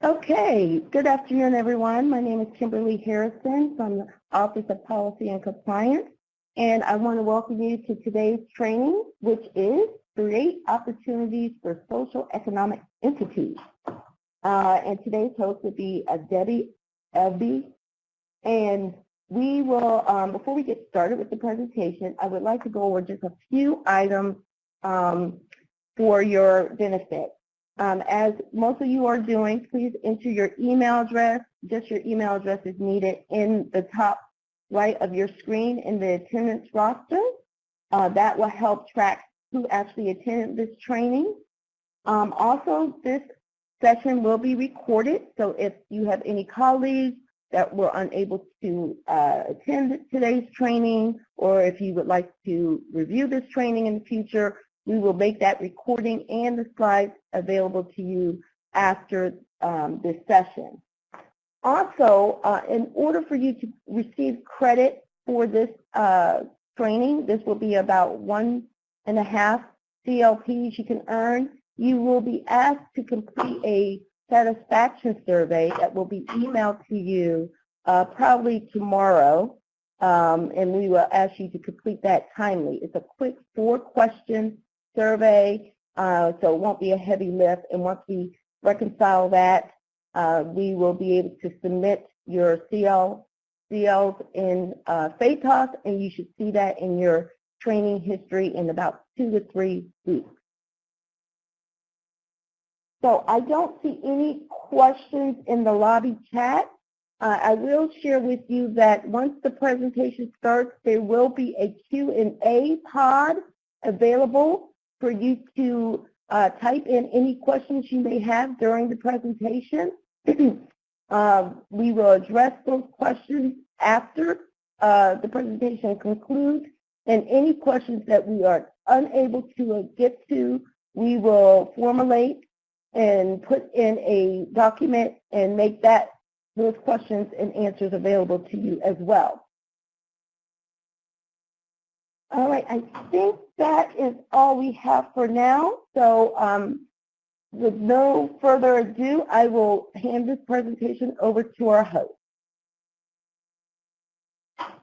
Okay, good afternoon, everyone. My name is Kimberly Harrison from the Office of Policy and Compliance, and I want to welcome you to today's training, which is Create Opportunities for Socio-Economic Entities. And today's host will be Debbie Elby. And we will, before we get started with the presentation, I would like to go over just a few items for your benefit. As most of you are doing, please enter your email address. Just your email address is needed in the top right of your screen in the attendance roster. That will help track who actually attended this training. Also, this session will be recorded, so if you have any colleagues that were unable to attend today's training, or if you would like to review this training in the future, we will make that recording and the slides available to you after this session. Also, in order for you to receive credit for this training, this will be about 1.5 CLPs you can earn. You will be asked to complete a satisfaction survey that will be emailed to you probably tomorrow, and we will ask you to complete that timely. It's a quick 4-question survey, so it won't be a heavy lift, and once we reconcile that, we will be able to submit your CLs in FATOS, and you should see that in your training history in about 2 to 3 weeks. So I don't see any questions in the lobby chat. I will share with you that once the presentation starts, there will be a Q&A pod available for you to type in any questions you may have during the presentation. We will address those questions after the presentation concludes, and any questions that we are unable to get to, we will formulate and put in a document and make those questions and answers available to you as well. All right, I think that is all we have for now. So with no further ado, I will hand this presentation over to our host.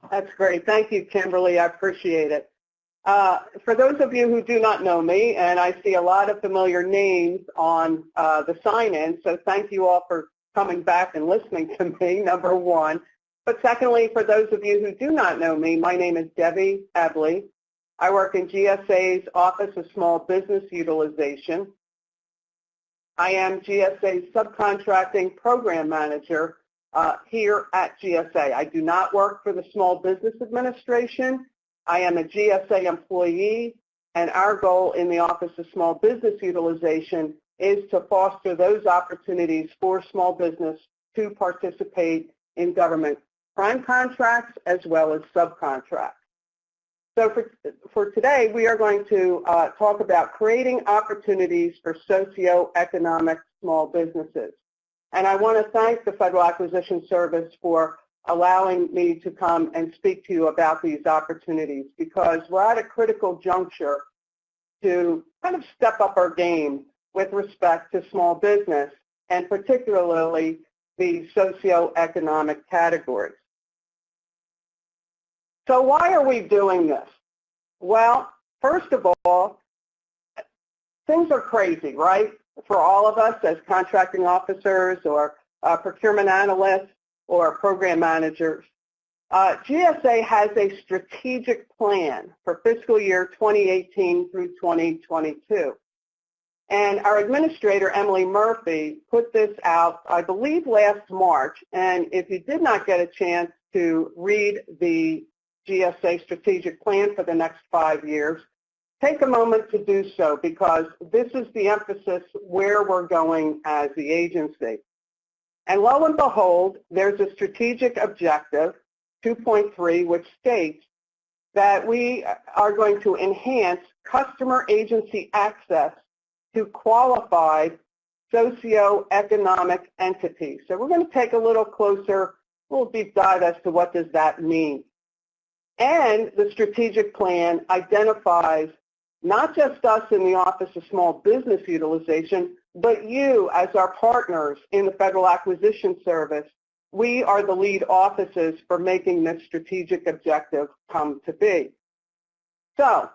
That's great. Thank you, Kimberly. I appreciate it. For those of you who do not know me, and I see a lot of familiar names on the sign-in, so thank you all for coming back and listening to me, number one. But secondly, for those of you who do not know me, my name is Debbie Ebley. I work in GSA's Office of Small Business Utilization. I am GSA's Subcontracting Program Manager here at GSA. I do not work for the Small Business Administration. I am a GSA employee, and our goal in the Office of Small Business Utilization is to foster those opportunities for small business to participate in government prime contracts as well as subcontracts. So for today, we are going to talk about creating opportunities for socioeconomic small businesses. And I want to thank the Federal Acquisition Service for allowing me to come and speak to you about these opportunities, because we're at a critical juncture to kind of step up our game with respect to small business, and particularly the socioeconomic categories. So why are we doing this? Well, first of all, things are crazy, right? For all of us as contracting officers or procurement analysts or program managers. GSA has a strategic plan for fiscal year 2018 through 2022. And our administrator, Emily Murphy, put this out, I believe, last March. And if you did not get a chance to read the GSA Strategic Plan for the next 5 years, take a moment to do so, because this is the emphasis where we're going as the agency. And lo and behold, there's a strategic objective, 2.3, which states that we are going to enhance customer agency access to qualified socioeconomic entities. So we're going to take a little deep dive as to what does that mean. And the strategic plan identifies not just us in the Office of Small Business Utilization, but you as our partners in the Federal Acquisition Service. We are the lead offices for making this strategic objective come to be. So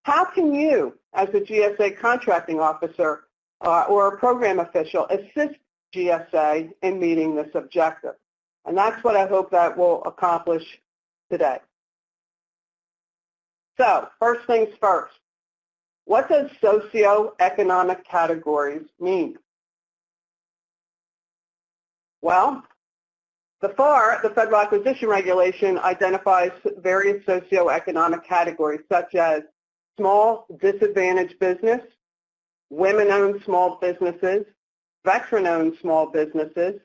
how can you, as a GSA contracting officer or a program official, assist GSA in meeting this objective? And that's what I hope that will accomplish today. So first things first, what does socioeconomic categories mean? Well, the FAR, the Federal Acquisition Regulation, identifies various socioeconomic categories such as small disadvantaged business, women-owned small businesses, veteran-owned small businesses,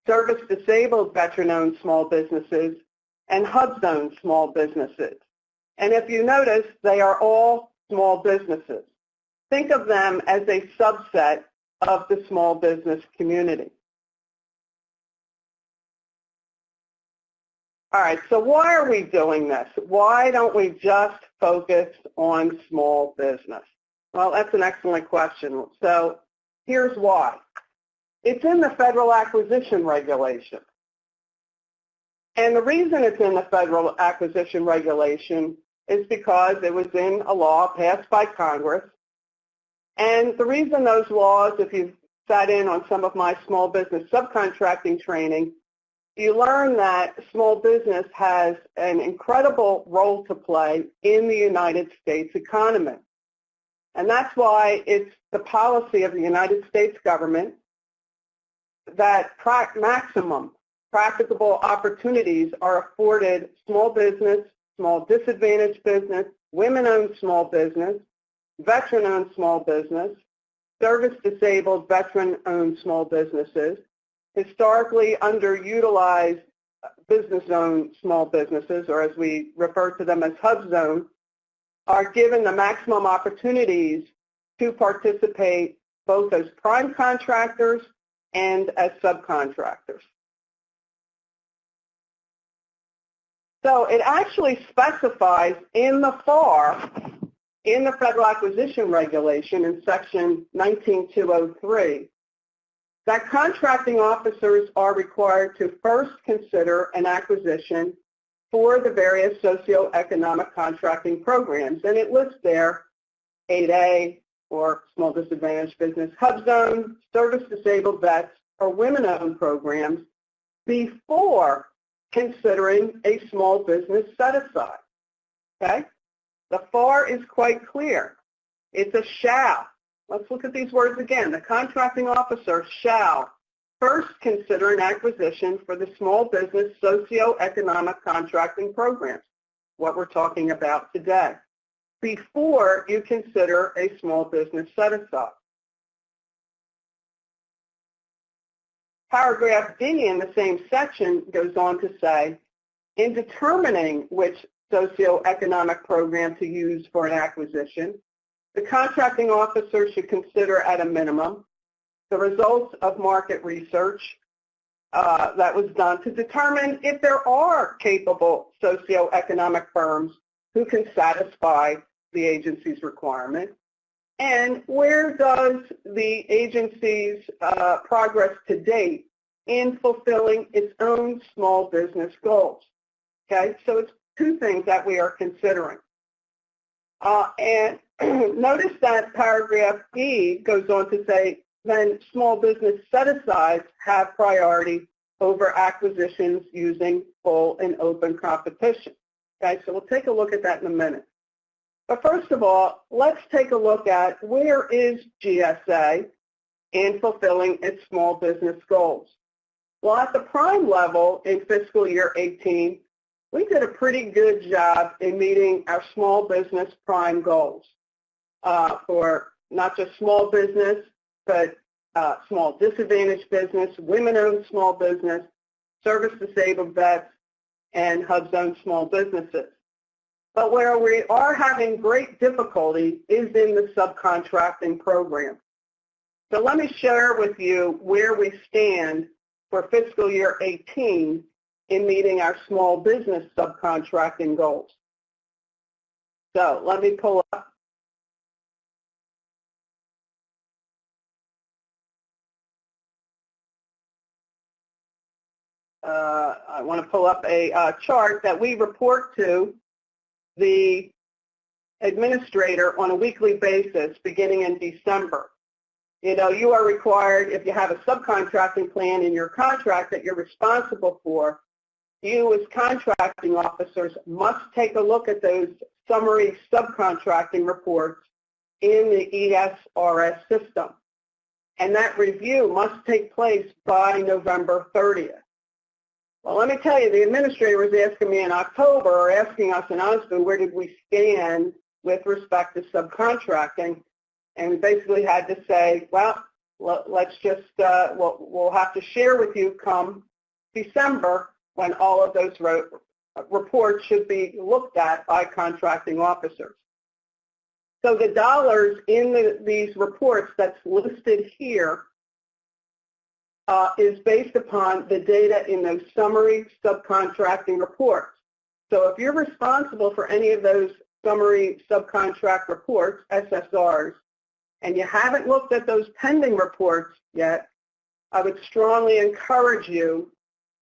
service-disabled veteran-owned small businesses, and HUBs-owned small businesses. And if you notice, they are all small businesses. Think of them as a subset of the small business community. All right, so why are we doing this? Why don't we just focus on small business? Well, that's an excellent question. So here's why. It's in the Federal Acquisition Regulation. And the reason it's in the Federal Acquisition Regulation is because it was in a law passed by Congress. And the reason those laws, if you've sat in on some of my small business subcontracting training, you learn that small business has an incredible role to play in the United States economy. And that's why it's the policy of the United States government that maximum practicable opportunities are afforded small business, small disadvantaged business, women-owned small business, veteran-owned small business, service-disabled veteran-owned small businesses, historically underutilized business-owned small businesses, or as we refer to them as HUB-zone, are given the maximum opportunities to participate both as prime contractors and as subcontractors. So it actually specifies in the FAR, in the Federal Acquisition Regulation in Section 19203, that contracting officers are required to first consider an acquisition for the various socioeconomic contracting programs. And it lists there 8A, or small disadvantaged business, HUB-zone, service-disabled vets, or women-owned programs before considering a small business set-aside. Okay? The FAR is quite clear. It's a shall. Let's look at these words again. The contracting officer shall first consider an acquisition for the small business socioeconomic contracting programs, what we're talking about today, before you consider a small business set-aside. Paragraph D in the same section goes on to say, in determining which socioeconomic program to use for an acquisition, the contracting officer should consider at a minimum the results of market research that was done to determine if there are capable socioeconomic firms who can satisfy the agency's requirement, and where does the agency's progress to date in fulfilling its own small business goals. Okay, so it's two things that we are considering. And notice that paragraph E goes on to say, then small business set-asides have priority over acquisitions using full and open competition. Okay, so we'll take a look at that in a minute. But first of all, let's take a look at where is GSA in fulfilling its small business goals. Well, at the prime level in fiscal year 18, we did a pretty good job in meeting our small business prime goals for not just small business, but small disadvantaged business, women-owned small business, service-disabled vets, and HUB-zone small businesses. But where we are having great difficulty is in the subcontracting program. So let me share with you where we stand for fiscal year 18 in meeting our small business subcontracting goals. So let me pull up I want to pull up a chart that we report to the administrator on a weekly basis beginning in December. You know, you are required, if you have a subcontracting plan in your contract that you're responsible for, you as contracting officers must take a look at those summary subcontracting reports in the ESRS system. And that review must take place by November 30th. Well, let me tell you, the administrator was asking me in October, or asking us in OSBU, where did we stand with respect to subcontracting? And we basically had to say, well, let's just, we'll have to share with you come December when all of those reports should be looked at by contracting officers. So the dollars in these reports that's listed here is based upon the data in those summary subcontracting reports. So if you're responsible for any of those summary subcontract reports, SSRs, and you haven't looked at those pending reports yet, I would strongly encourage you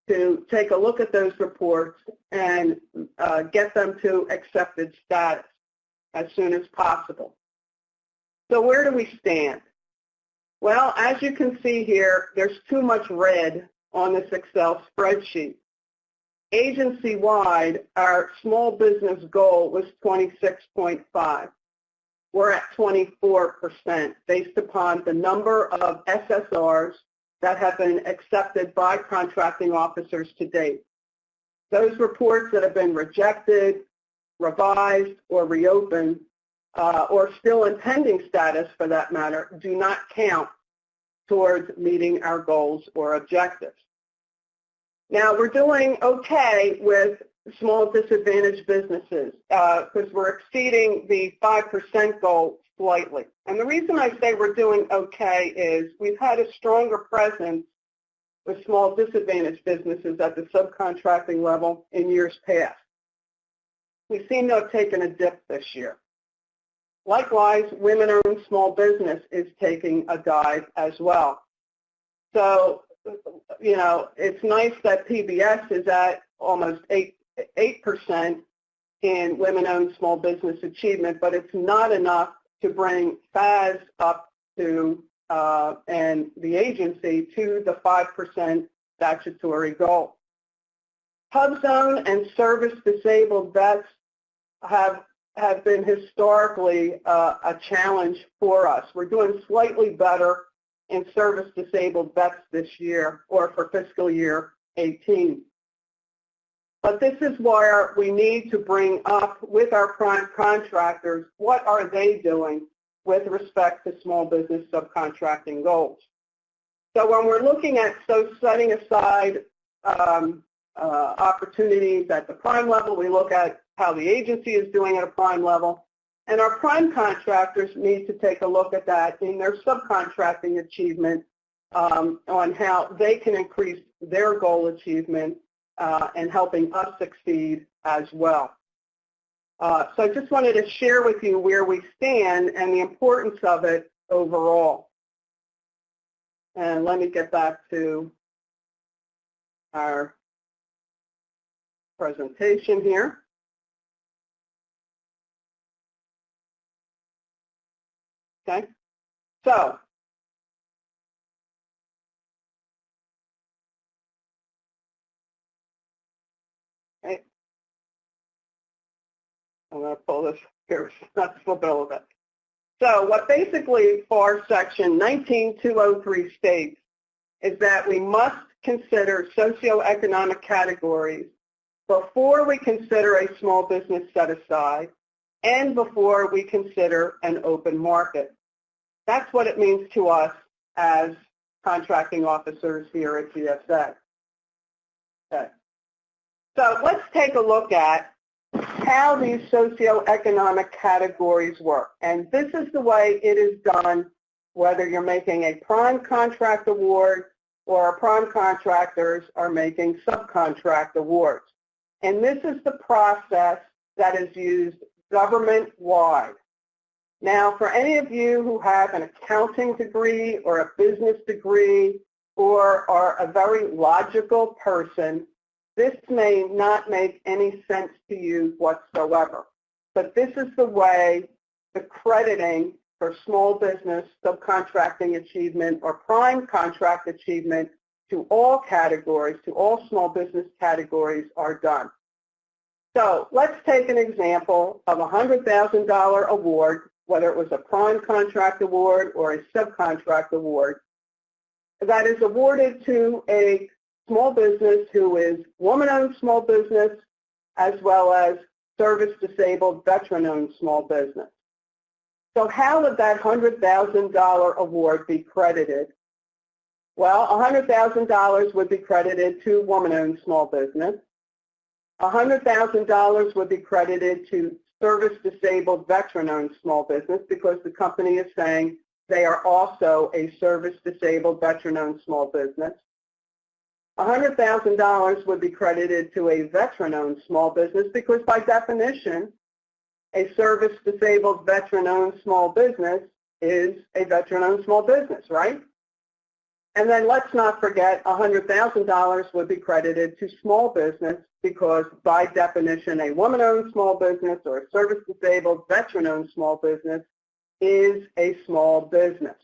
to take a look at those reports and get them to accepted status as soon as possible. So where do we stand? Well, as you can see here, there's too much red on this Excel spreadsheet. Agency-wide, our small business goal was 26.5. We're at 24% based upon the number of SSRs that have been accepted by contracting officers to date. Those reports that have been rejected, revised, or reopened, or still in pending status for that matter, do not count towards meeting our goals or objectives. Now, we're doing okay with small disadvantaged businesses because we're exceeding the 5% goal slightly. And the reason I say we're doing okay is we've had a stronger presence with small disadvantaged businesses at the subcontracting level in years past. We seem to have taken a dip this year. Likewise, women-owned small business is taking a dive as well. So, you know, it's nice that PBS is at almost 8% in women-owned small business achievement, but it's not enough to bring FAS up to, and the agency to the 5% statutory goal. Hub zone and service-disabled vets have been historically a challenge for us. We're doing slightly better in service-disabled vets this year, or for fiscal year 18. But this is where we need to bring up with our prime contractors, what are they doing with respect to small business subcontracting goals. So when we're looking at setting aside opportunities at the prime level, we look at how the agency is doing at a prime level, and our prime contractors need to take a look at that in their subcontracting achievement on how they can increase their goal achievement and helping us succeed as well. So I just wanted to share with you where we stand and the importance of it overall. And let me get back to our presentation here. Okay, so okay. I'm going to pull this here, not flip it a little bit. So what basically FAR section 19203 states is that we must consider socioeconomic categories before we consider a small business set aside and before we consider an open market. That's what it means to us as contracting officers here at GSA. Okay. So let's take a look at how these socioeconomic categories work. And this is the way it is done, whether you're making a prime contract award or our prime contractors are making subcontract awards. And this is the process that is used government-wide. Now, for any of you who have an accounting degree or a business degree or are a very logical person, this may not make any sense to you whatsoever. But this is the way the crediting for small business subcontracting achievement or prime contract achievement to all categories, to all small business categories are done. So let's take an example of a $100,000 award, whether it was a prime contract award or a subcontract award, that is awarded to a small business who is woman-owned small business as well as service-disabled veteran-owned small business. So how would that $100,000 award be credited? Well, $100,000 would be credited to woman-owned small business. $100,000 would be credited to service-disabled veteran-owned small business because the company is saying they are also a service-disabled veteran-owned small business. $100,000 would be credited to a veteran-owned small business because by definition, a service-disabled veteran-owned small business is a veteran-owned small business, right? And then let's not forget $100,000 would be credited to small business because by definition, a woman-owned small business or a service-disabled veteran-owned small business is a small business.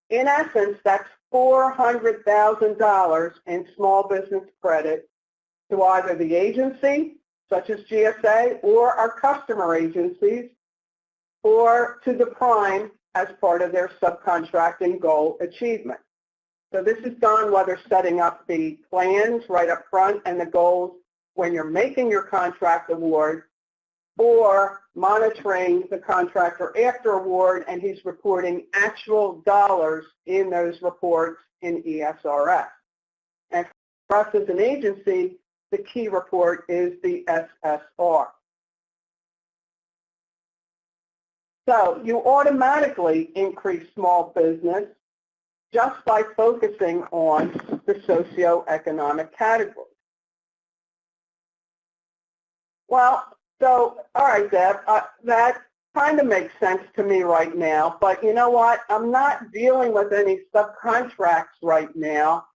In essence, that's $400,000 in small business credit to either the agency, such as GSA, or our customer agencies, or to the prime as part of their subcontracting goal achievement. So this is done whether setting up the plans right up front and the goals when you're making your contract award, or monitoring the contractor after award, and he's reporting actual dollars in those reports in ESRS. And for us as an agency, the key report is the SSR. So you automatically increase small business just by focusing on the socioeconomic categories. Well, so, all right, Deb, that kind of makes sense to me right now, but you know what? I'm not dealing with any subcontracts right now,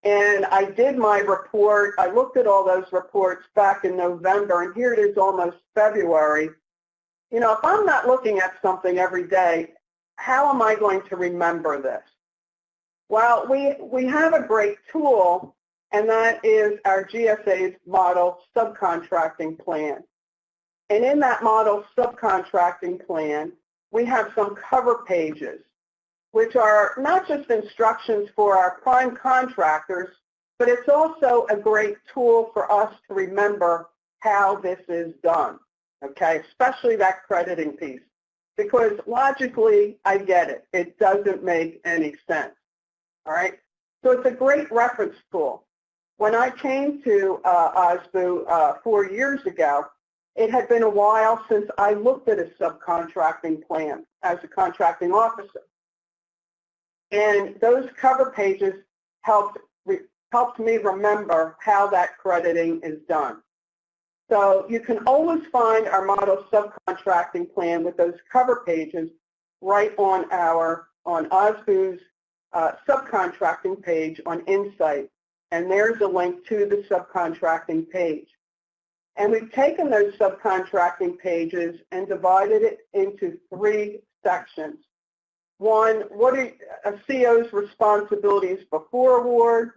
and I did my report. I looked at all those reports back in November, and here it is almost February. You know, if I'm not looking at something every day, how am I going to remember this? Well, we have a great tool, and that is our GSA's model subcontracting plan. And in that model subcontracting plan, we have some cover pages, which are not just instructions for our prime contractors, but it's also a great tool for us to remember how this is done, okay, especially that crediting piece. Because logically, I get it. It doesn't make any sense, all right? So it's a great reference tool. When I came to OSBU 4 years ago, it had been a while since I looked at a subcontracting plan as a contracting officer. And those cover pages helped me remember how that crediting is done. So you can always find our model subcontracting plan with those cover pages right on OSBU's subcontracting page on Insight. And there's a link to the subcontracting page. And we've taken those subcontracting pages and divided it into 3 sections. One, what are a CO's responsibilities before award,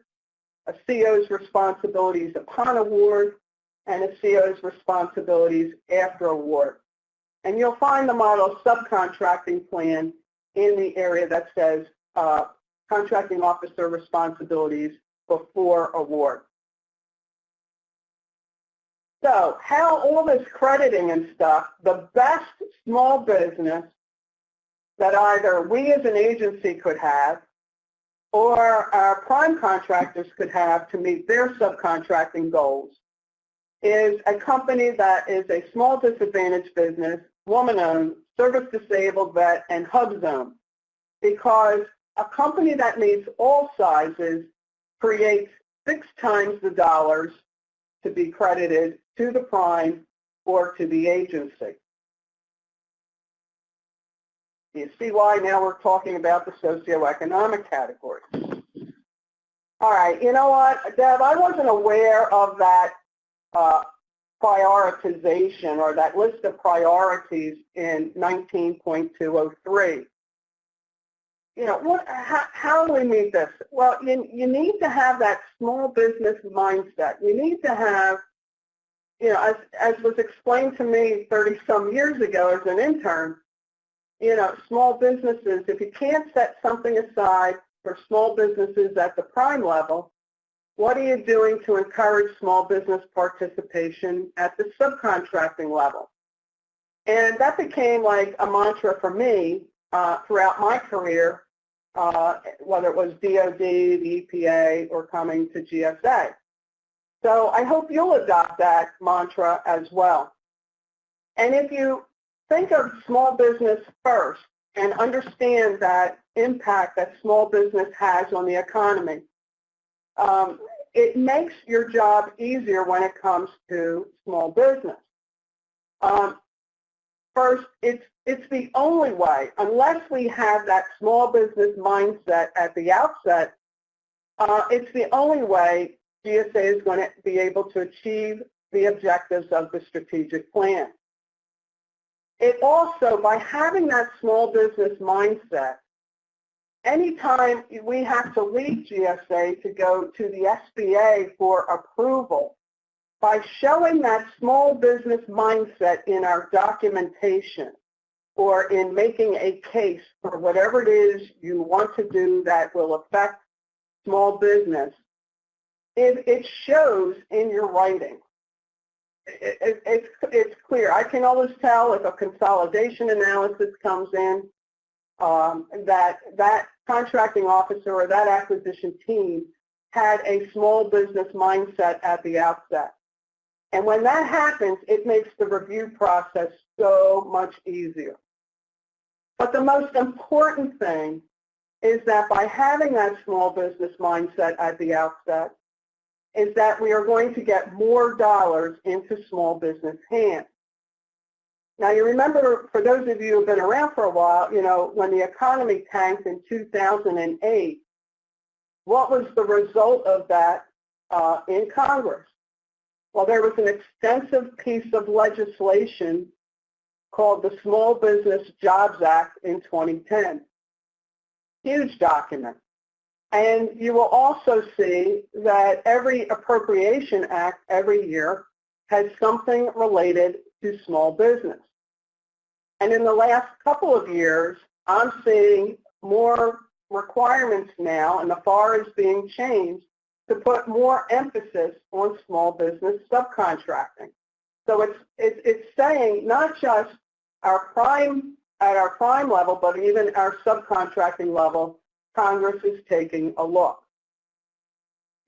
a CO's responsibilities upon award, and a CO's responsibilities after award. And you'll find the model subcontracting plan in the area that says contracting officer responsibilities before award. So how all this crediting and stuff, the best small business that either we as an agency could have or our prime contractors could have to meet their subcontracting goals is a company that is a small disadvantaged business, woman-owned, service-disabled vet, and hub zone. Because a company that meets all sizes creates 6 times the dollars to be credited to the prime or to the agency. You see why now we're talking about the socioeconomic categories. All right, you know what, Deb, I wasn't aware of that prioritization or that list of priorities in 19.203. You know, how do we meet this? Well, you need to have that small business mindset. You need to have, you know, as was explained to me 30-some years ago as an intern, you know, small businesses, if you can't set something aside for small businesses at the prime level, what are you doing to encourage small business participation at the subcontracting level? And that became like a mantra for me throughout my career, whether it was DOD, the EPA, or coming to GSA. So I hope you'll adopt that mantra as well. And if you think of small business first and understand that impact that small business has on the economy, it makes your job easier when it comes to small business. First, it's the only way, unless we have that small business mindset at the outset, it's the only way GSA is going to be able to achieve the objectives of the strategic plan. It also, by having that small business mindset, anytime we have to leave GSA to go to the SBA for approval, by showing that small business mindset in our documentation or in making a case for whatever it is you want to do that will affect small business, it shows in your writing. It's clear. I can always tell if a consolidation analysis comes in, that contracting officer or that acquisition team had a small business mindset at the outset. And when that happens, it makes the review process so much easier. But the most important thing is that by having that small business mindset at the outset, is that we are going to get more dollars into small business hands. Now, you remember, for those of you who have been around for a while, you know, when the economy tanked in 2008, what was the result of that in Congress? Well, there was an extensive piece of legislation called the Small Business Jobs Act in 2010. Huge document. And you will also see that every appropriation act every year has something related to small business. And in the last couple of years, I'm seeing more requirements now, and the FAR is being changed to put more emphasis on small business subcontracting. So it's saying not just at our prime level, but even our subcontracting level, Congress is taking a look.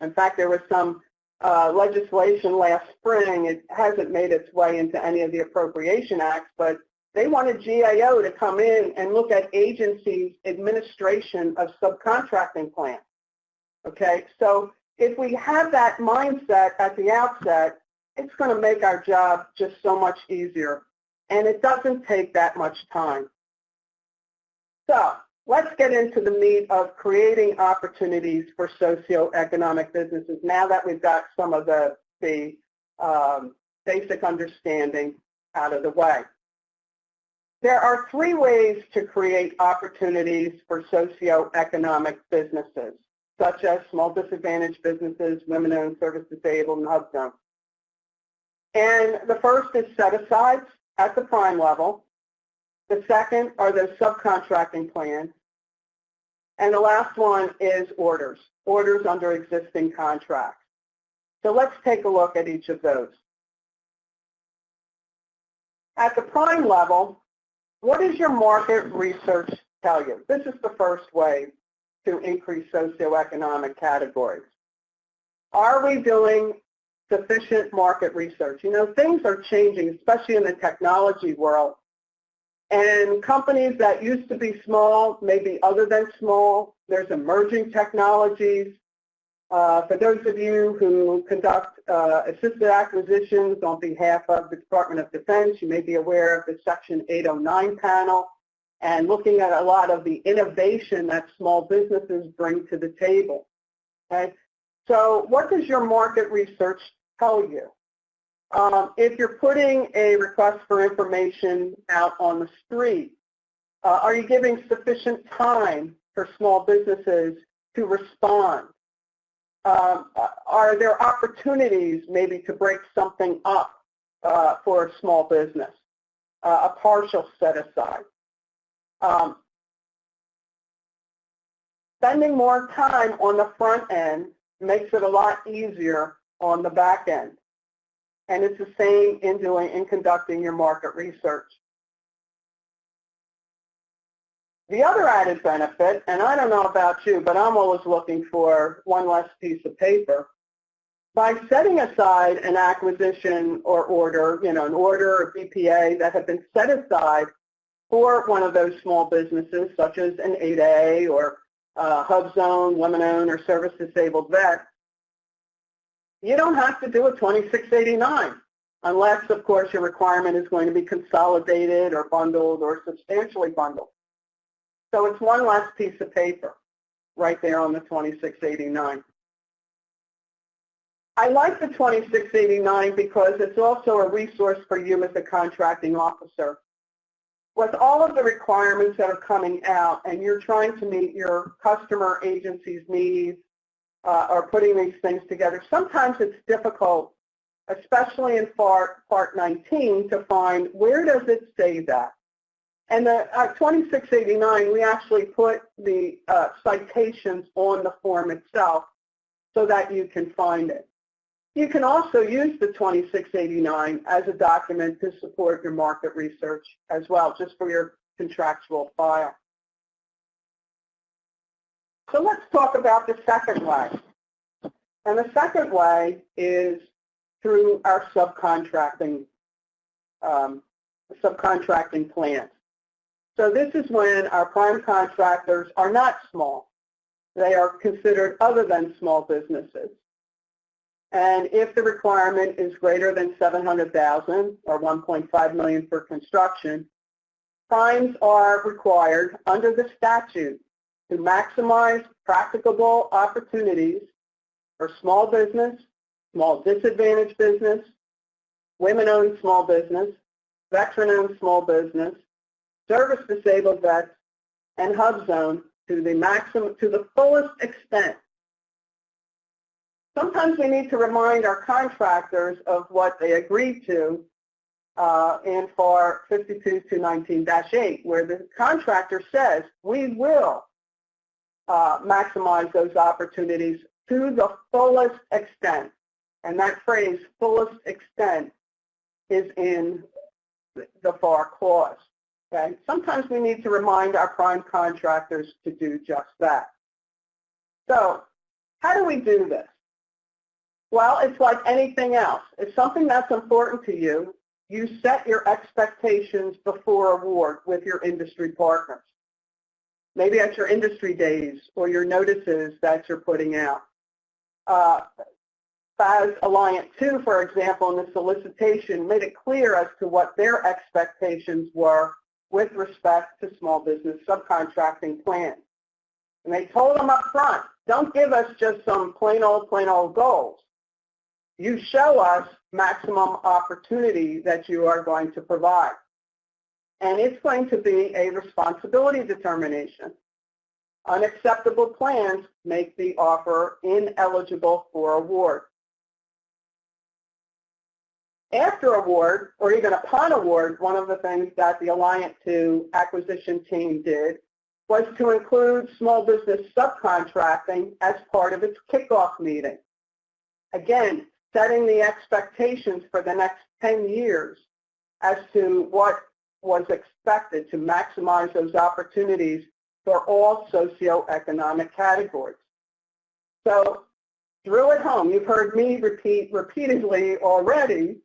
In fact, there was some legislation last spring. It hasn't made its way into any of the appropriation acts, but they wanted GAO to come in and look at agencies' administration of subcontracting plans. Okay, so if we have that mindset at the outset, it's going to make our job just so much easier, and it doesn't take that much time. So let's get into the meat of creating opportunities for socioeconomic businesses now that we've got some of the basic understanding out of the way. There are three ways to create opportunities for socioeconomic businesses, such as small disadvantaged businesses, women-owned, service-disabled, and hub zones. And the first is set-asides at the prime level. The second are the subcontracting plans. And the last one is orders under existing contracts. So let's take a look at each of those. At the prime level, what does your market research tell you? This is the first way to increase socioeconomic categories. Are we doing sufficient market research? You know, things are changing, especially in the technology world. And companies that used to be small, maybe other than small, there's emerging technologies. For those of you who conduct assisted acquisitions on behalf of the Department of Defense, you may be aware of the Section 809 panel. and looking at a lot of the innovation that small businesses bring to the table. Okay? So what does your market research tell you? If you're putting a request for information out on the street, are you giving sufficient time for small businesses to respond? Are there opportunities maybe to break something up for a small business, a partial set aside? Spending more time on the front end makes it a lot easier on the back end. And it's the same in conducting your market research. The other added benefit, and I don't know about you, but I'm always looking for one less piece of paper. By setting aside an acquisition or order, an order or BPA that had been set aside for one of those small businesses, such as an 8A or HubZone, women-owned, or service-disabled vet, you don't have to do a 2689 unless, of course, your requirement is going to be consolidated or bundled or substantially bundled. So it's one less piece of paper right there on the 2689. I like the 2689 because it's also a resource for you as a contracting officer. With all of the requirements that are coming out and you're trying to meet your customer agency's needs or putting these things together, sometimes it's difficult, especially in Part 19, to find where does it say that. And the 2689, we actually put the citations on the form itself so that you can find it. You can also use the 2689 as a document to support your market research as well, just for your contractual file. So let's talk about the second way. And the second way is through our subcontracting plans. So this is when our prime contractors are not small. They are considered other than small businesses. And if the requirement is greater than $700,000 or $1.5 million for construction, primes are required under the statute to maximize practicable opportunities for small business, small disadvantaged business, women-owned small business, veteran-owned small business, service-disabled vets, and HubZone to the fullest extent. Sometimes we need to remind our contractors of what they agreed to in FAR 52-219-8, where the contractor says we will maximize those opportunities to the fullest extent. And that phrase, fullest extent, is in the FAR clause. Okay? Sometimes we need to remind our prime contractors to do just that. So how do we do this? Well, it's like anything else. If something that's important to you, you set your expectations before award with your industry partners. Maybe at your industry days or your notices that you're putting out. FAS Alliant 2, for example, in the solicitation, made it clear as to what their expectations were with respect to small business subcontracting plans. And they told them up front, don't give us just some plain old goals. You show us maximum opportunity that you are going to provide. And it's going to be a responsibility determination. Unacceptable plans make the offer ineligible for award. After award, or even upon award, one of the things that the Alliant 2 acquisition team did was to include small business subcontracting as part of its kickoff meeting. Again, setting the expectations for the next 10 years as to what was expected to maximize those opportunities for all socioeconomic categories. So, drill it home. You've heard me repeat repeatedly already,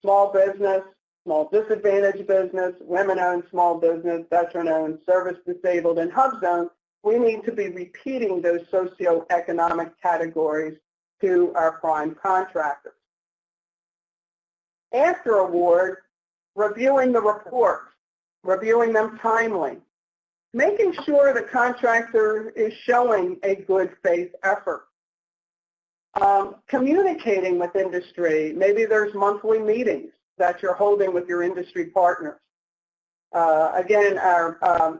small business, small disadvantaged business, women-owned small business, veteran-owned, service-disabled, and HubZone. We need to be repeating those socioeconomic categories to our prime contractors. After award, reviewing the reports. reviewing them timely, making sure the contractor is showing a good faith effort, communicating with industry. Maybe there's monthly meetings that you're holding with your industry partners. Again, our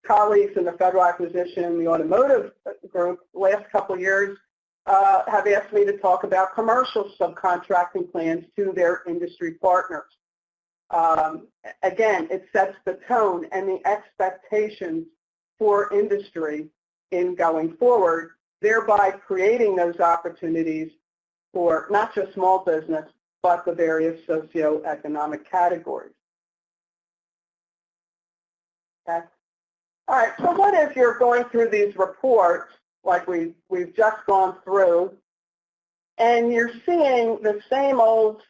colleagues in the federal acquisition, the automotive group, last couple of years have asked me to talk about commercial subcontracting plans to their industry partners. Again, it sets the tone and the expectations for industry in going forward, thereby creating those opportunities for not just small business, but the various socioeconomic categories. Okay. All right, so what if you're going through these reports like we've just gone through, and you're seeing the same old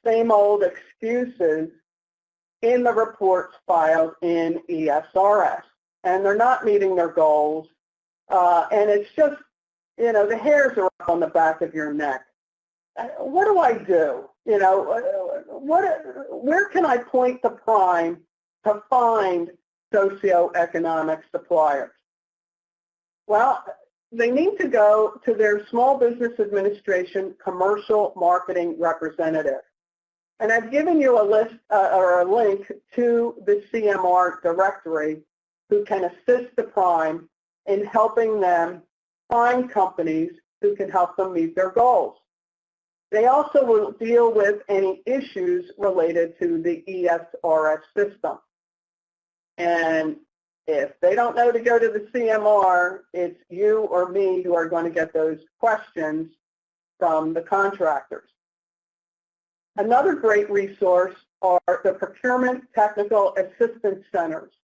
excuses in the reports filed in ESRS, and they're not meeting their goals, and it's just, you know, the hairs are up on the back of your neck. What do I do? You know, where can I point the prime to find socioeconomic suppliers? Well, they need to go to their Small Business Administration commercial marketing representative. And I've given you a list or a link to the CMR directory who can assist the prime in helping them find companies who can help them meet their goals. They also will deal with any issues related to the ESRS system. And if they don't know to go to the CMR, it's you or me who are going to get those questions from the contractors. Another great resource are the Procurement Technical Assistance Centers.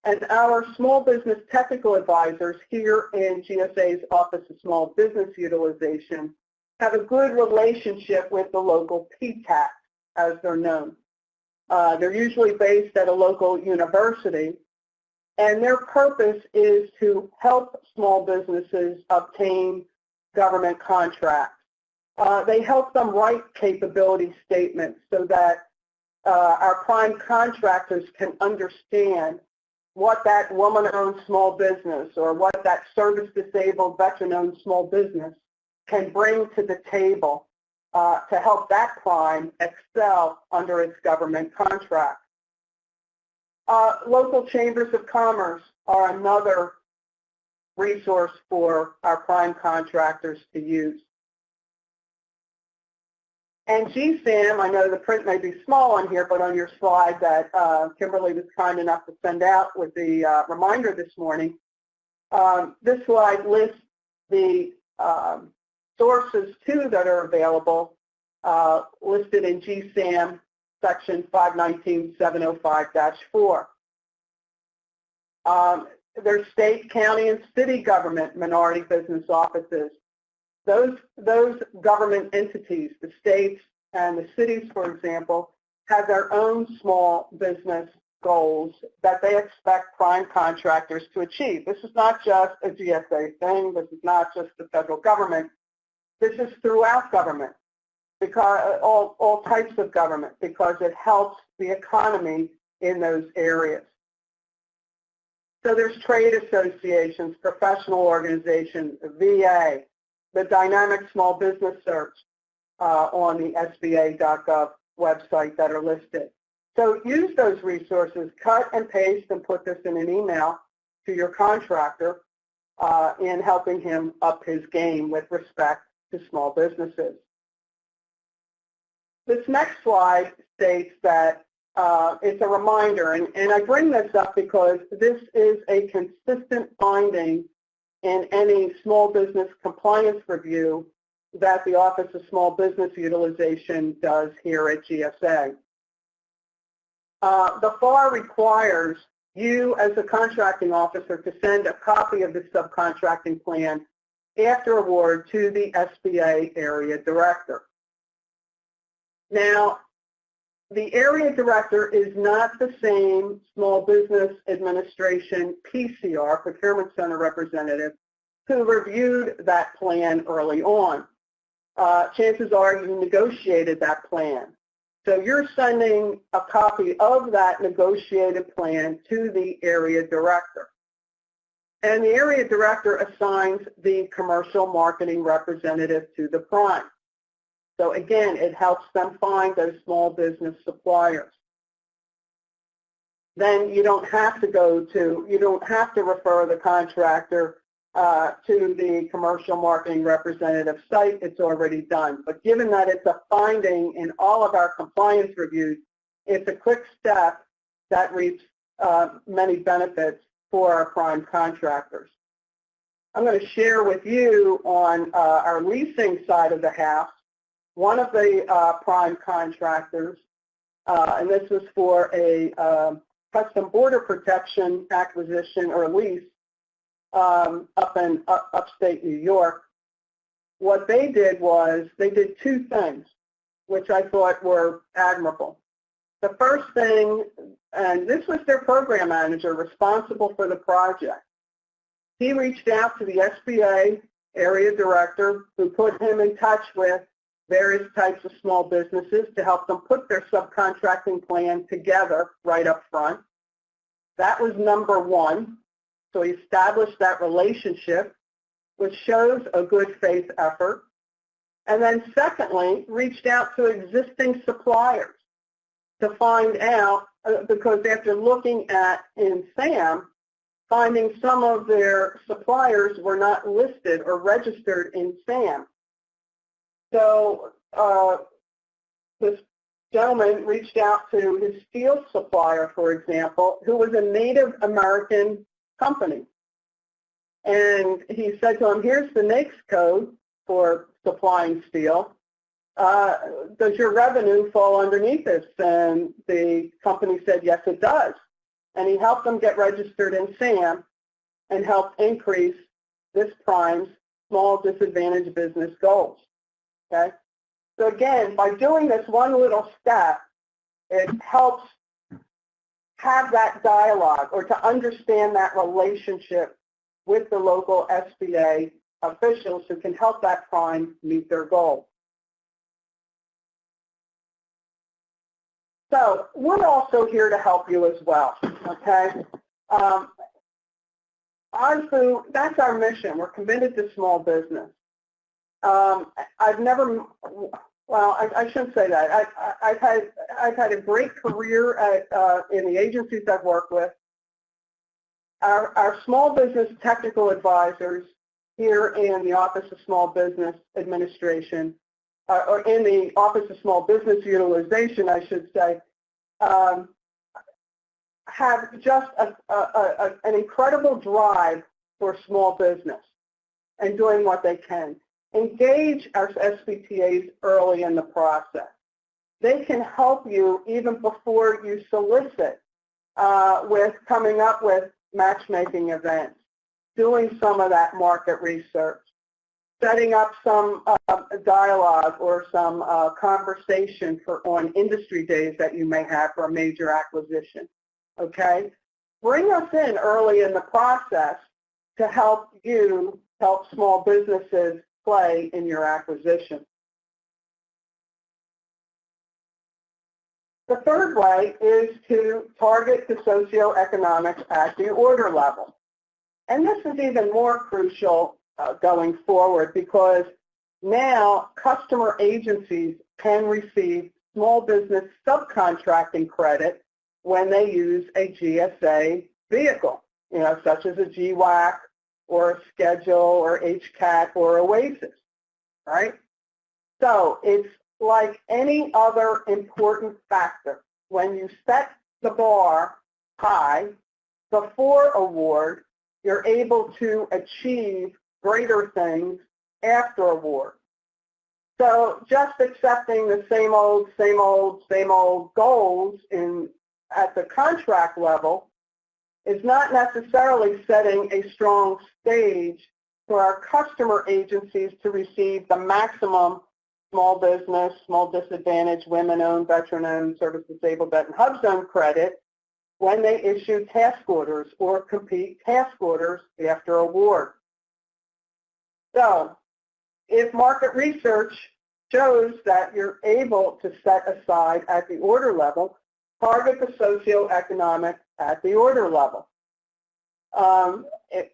And our small business technical advisors here in GSA's Office of Small Business Utilization have a good relationship with the local PTAC, as they're known. They're usually based at a local university, and their purpose is to help small businesses obtain government contracts. They help them write capability statements so that our prime contractors can understand what that woman-owned small business or what that service-disabled veteran-owned small business can bring to the table to help that prime excel under its government contract. Local chambers of commerce are another resource for our prime contractors to use. And GSAM, I know the print may be small on here, but on your slide that Kimberly was kind enough to send out with the reminder this morning, this slide lists the sources too that are available listed in GSAM section 519-705-4. There's state, county, and city government minority business offices. Those government entities, the states and the cities, for example, have their own small business goals that they expect prime contractors to achieve. This is not just a GSA thing. This is not just the federal government. This is throughout government, because all types of government, because it helps the economy in those areas. So there's trade associations, professional organizations, VA, the dynamic small business search on the SBA.gov website that are listed. So use those resources, cut and paste and put this in an email to your contractor in helping him up his game with respect to small businesses. This next slide states that it's a reminder, and I bring this up because this is a consistent finding in any small business compliance review that the Office of Small Business Utilization does here at GSA. The FAR requires you as a contracting officer to send a copy of the subcontracting plan after award to the SBA Area Director. Now, the Area Director is not the same Small Business Administration PCR, Procurement Center representative, who reviewed that plan early on. Chances are you negotiated that plan. So you're sending a copy of that negotiated plan to the area director. And the area director assigns the commercial marketing representative to the prime. So again, it helps them find those small business suppliers. Then you don't have to refer the contractor to the commercial marketing representative site. It's already done. But given that it's a finding in all of our compliance reviews, it's a quick step that reaps many benefits for our prime contractors. I'm going to share with you on our leasing side of the house, one of the prime contractors, and this was for a custom border protection acquisition or lease up in upstate New York. What they did was they did two things, which I thought were admirable. The first thing, and this was their program manager responsible for the project, he reached out to the SBA Area Director, who put him in touch with various types of small businesses to help them put their subcontracting plan together right up front. That was number one. So he established that relationship, which shows a good faith effort. And then secondly, reached out to existing suppliers to find out, because after looking at in SAM, finding some of their suppliers were not listed or registered in SAM. So this gentleman reached out to his steel supplier, for example, who was a Native American company. And he said to him, here's the NAICS code for supplying steel. Does your revenue fall underneath this? And the company said, yes, it does. And he helped them get registered in SAM and helped increase this prime's small disadvantaged business goals. Okay? So again, by doing this one little step, it helps have that dialogue or to understand that relationship with the local SBA officials who can help that prime meet their goals. So we're also here to help you as well, okay? That's our mission. We're committed to small business. I've never, well, I shouldn't say that. I've had a great career in the agencies I've worked with. Our small business technical advisors here in the Office of Small Business Administration, or in the Office of Small Business Utilization, I should say, have just an incredible drive for small business and doing what they can. Engage our SBTAs early in the process. They can help you even before you solicit with coming up with matchmaking events, doing some of that market research, setting up some dialogue or some conversation on industry days that you may have for a major acquisition, okay? Bring us in early in the process to help you help small businesses play in your acquisition. The third way is to target the socioeconomics at the order level. And this is even more crucial going forward because now customer agencies can receive small business subcontracting credit when they use a GSA vehicle, you know, such as a GWAC or a Schedule or HCAT or OASIS, right? So it's like any other important factor. When you set the bar high before award, you're able to achieve greater things after award. So just accepting the same old goals at the contract level is not necessarily setting a strong stage for our customer agencies to receive the maximum small business, small disadvantaged, women-owned, veteran-owned, service-disabled, vet and hub zone credit when they issue task orders or complete task orders after award. So if market research shows that you're able to set aside at the order level, target the socioeconomic at the order level.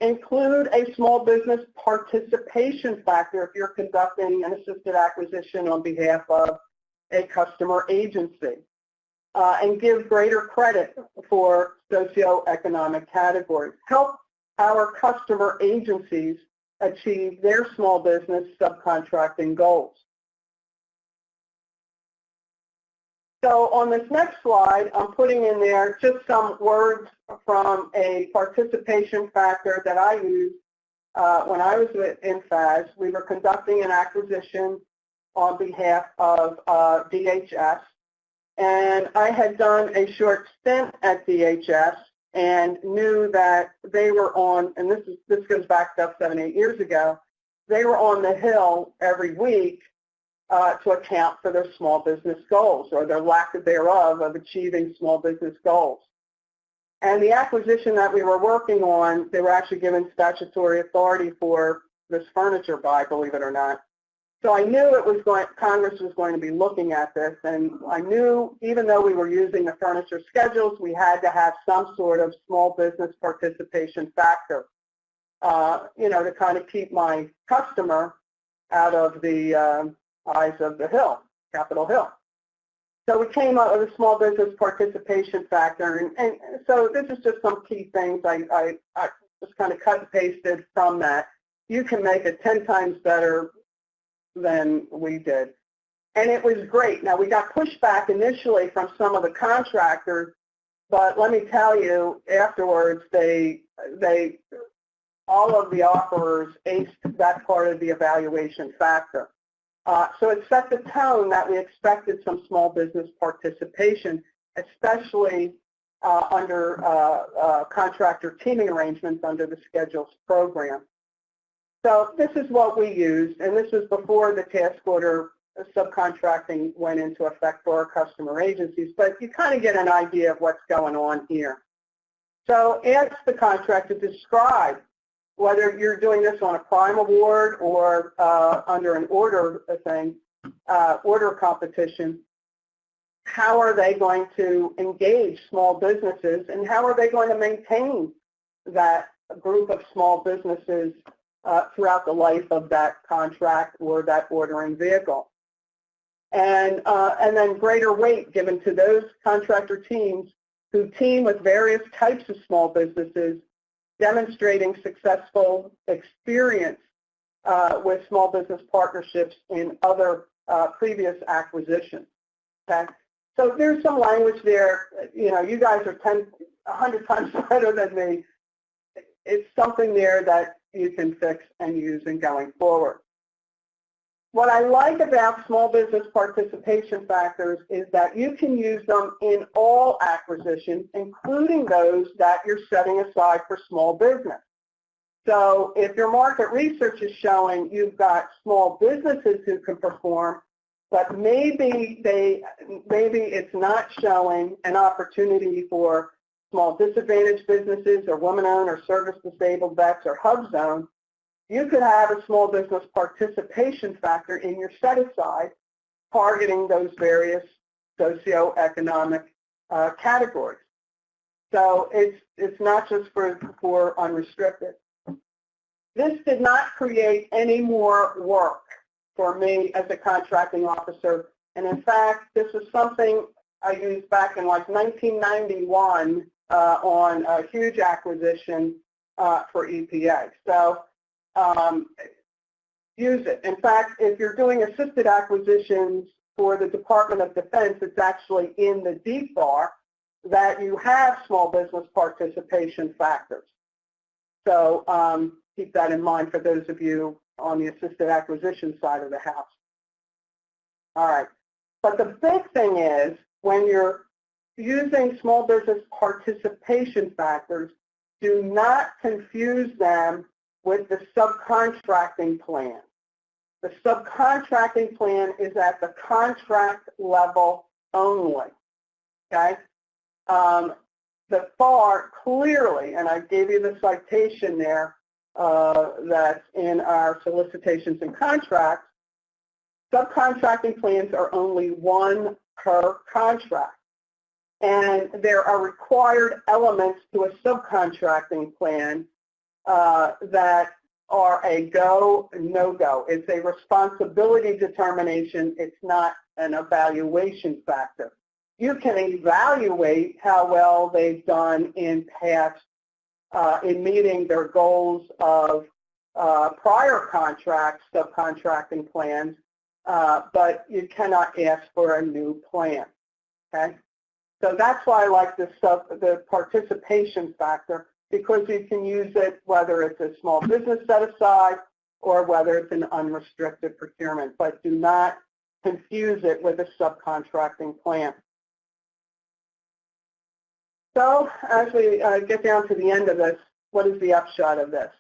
Include a small business participation factor if you're conducting an assisted acquisition on behalf of a customer agency. And give greater credit for socioeconomic categories. Help our customer agencies achieve their small business subcontracting goals. So on this next slide, I'm putting in there just some words from a participation factor that I used when I was in FAS. We were conducting an acquisition on behalf of DHS, and I had done a short stint at DHS and knew that they were on, and this goes back about 7-8 years ago, they were on the Hill every week to account for their small business goals or their lack thereof of achieving small business goals. And the acquisition that we were working on, they were actually given statutory authority for this furniture buy, believe it or not. So I knew it was Congress was going to be looking at this, and I knew even though we were using the furniture schedules, we had to have some sort of small business participation factor, to kind of keep my customer out of the eyes of the Hill, Capitol Hill. So we came up with a small business participation factor, and so this is just some key things I just kind of cut and pasted from that. You can make it 10 times better than we did. And it was great. Now, we got pushback initially from some of the contractors, but let me tell you, afterwards, all of the offerers aced that part of the evaluation factor. So it set the tone that we expected some small business participation, especially under contractor teaming arrangements under the Schedules program. So this is what we used, and this was before the task order subcontracting went into effect for our customer agencies, but you kind of get an idea of what's going on here. So ask the contractor to describe whether you're doing this on a prime award or under an order order competition. How are they going to engage small businesses, and how are they going to maintain that group of small businesses throughout the life of that contract or that ordering vehicle? And then greater weight given to those contractor teams who team with various types of small businesses, demonstrating successful experience with small business partnerships in other previous acquisitions. Okay? So there's some language there. You guys are 100 times better than me. It's something there that you can fix and use in going forward. What I like about small business participation factors is that you can use them in all acquisitions, including those that you're setting aside for small business. So if your market research is showing you've got small businesses who can perform, but maybe it's not showing an opportunity for small disadvantaged businesses or women-owned or service-disabled vets or hub zone, you could have a small business participation factor in your set-aside targeting those various socioeconomic categories. So it's not just for unrestricted. This did not create any more work for me as a contracting officer. And in fact, this was something I used back in like 1991 on a huge acquisition for EPA. So use it. In fact, if you're doing assisted acquisitions for the Department of Defense, it's actually in the DFAR that you have small business participation factors. So keep that in mind for those of you on the assisted acquisition side of the house. All right. But the big thing is when you're using small business participation factors, do not confuse them with the subcontracting plan. The subcontracting plan is at the contract level only, okay? The FAR clearly, and I gave you the citation there that's in our solicitations and contracts, Subcontracting plans are only one per contract. And there are required elements to a subcontracting plan that are a go, no-go. It's a responsibility determination. It's not an evaluation factor. You can evaluate how well they've done in past, in meeting their goals of prior contracts, subcontracting plans, but you cannot ask for a new plan, okay? So that's why I like the participation factor, because you can use it whether it's a small business set-aside or whether it's an unrestricted procurement, but do not confuse it with a subcontracting plan. So as we get down to the end of this, what is the upshot of this?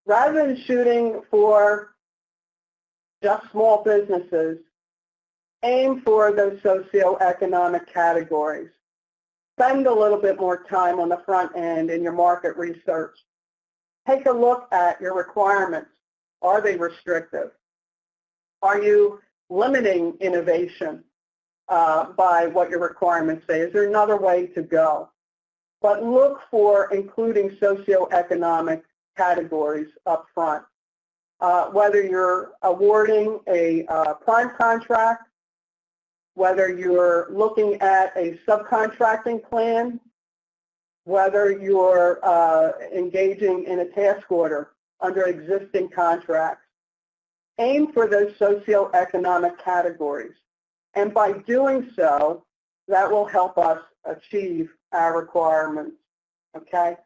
Rather than shooting for just small businesses, aim for those socioeconomic categories. Spend a little bit more time on the front end in your market research. Take a look at your requirements. Are they restrictive? Are you limiting innovation by what your requirements say? Is there another way to go? But look for including socioeconomic categories up front. Whether you're awarding a prime contract, whether you're looking at a subcontracting plan, whether you're engaging in a task order under existing contracts, aim for those socioeconomic categories. And by doing so, that will help us achieve our requirements, okay?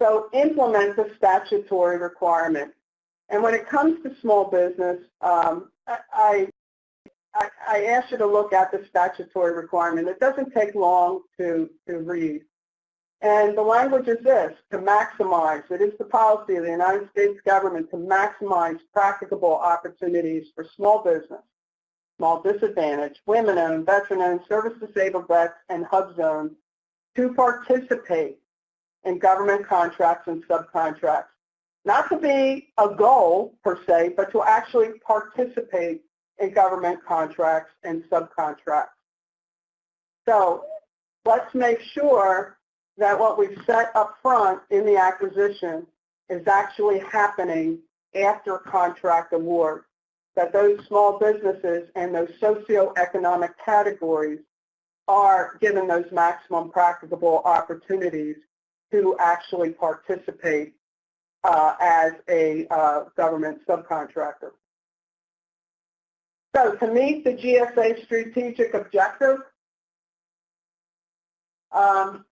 So implement the statutory requirement. And when it comes to small business, I ask you to look at the statutory requirement. It doesn't take long to read. And the language is this: to maximize. It is the policy of the United States government to maximize practicable opportunities for small business, small disadvantaged, women-owned, veteran-owned, service-disabled vets, and hub zones to participate in government contracts and subcontracts. Not to be a goal, per se, but to actually participate in government contracts and subcontracts. So let's make sure that what we've set up front in the acquisition is actually happening after contract award, that those small businesses and those socioeconomic categories are given those maximum practicable opportunities to actually participate as a government subcontractor. So to meet the GSA strategic objective, help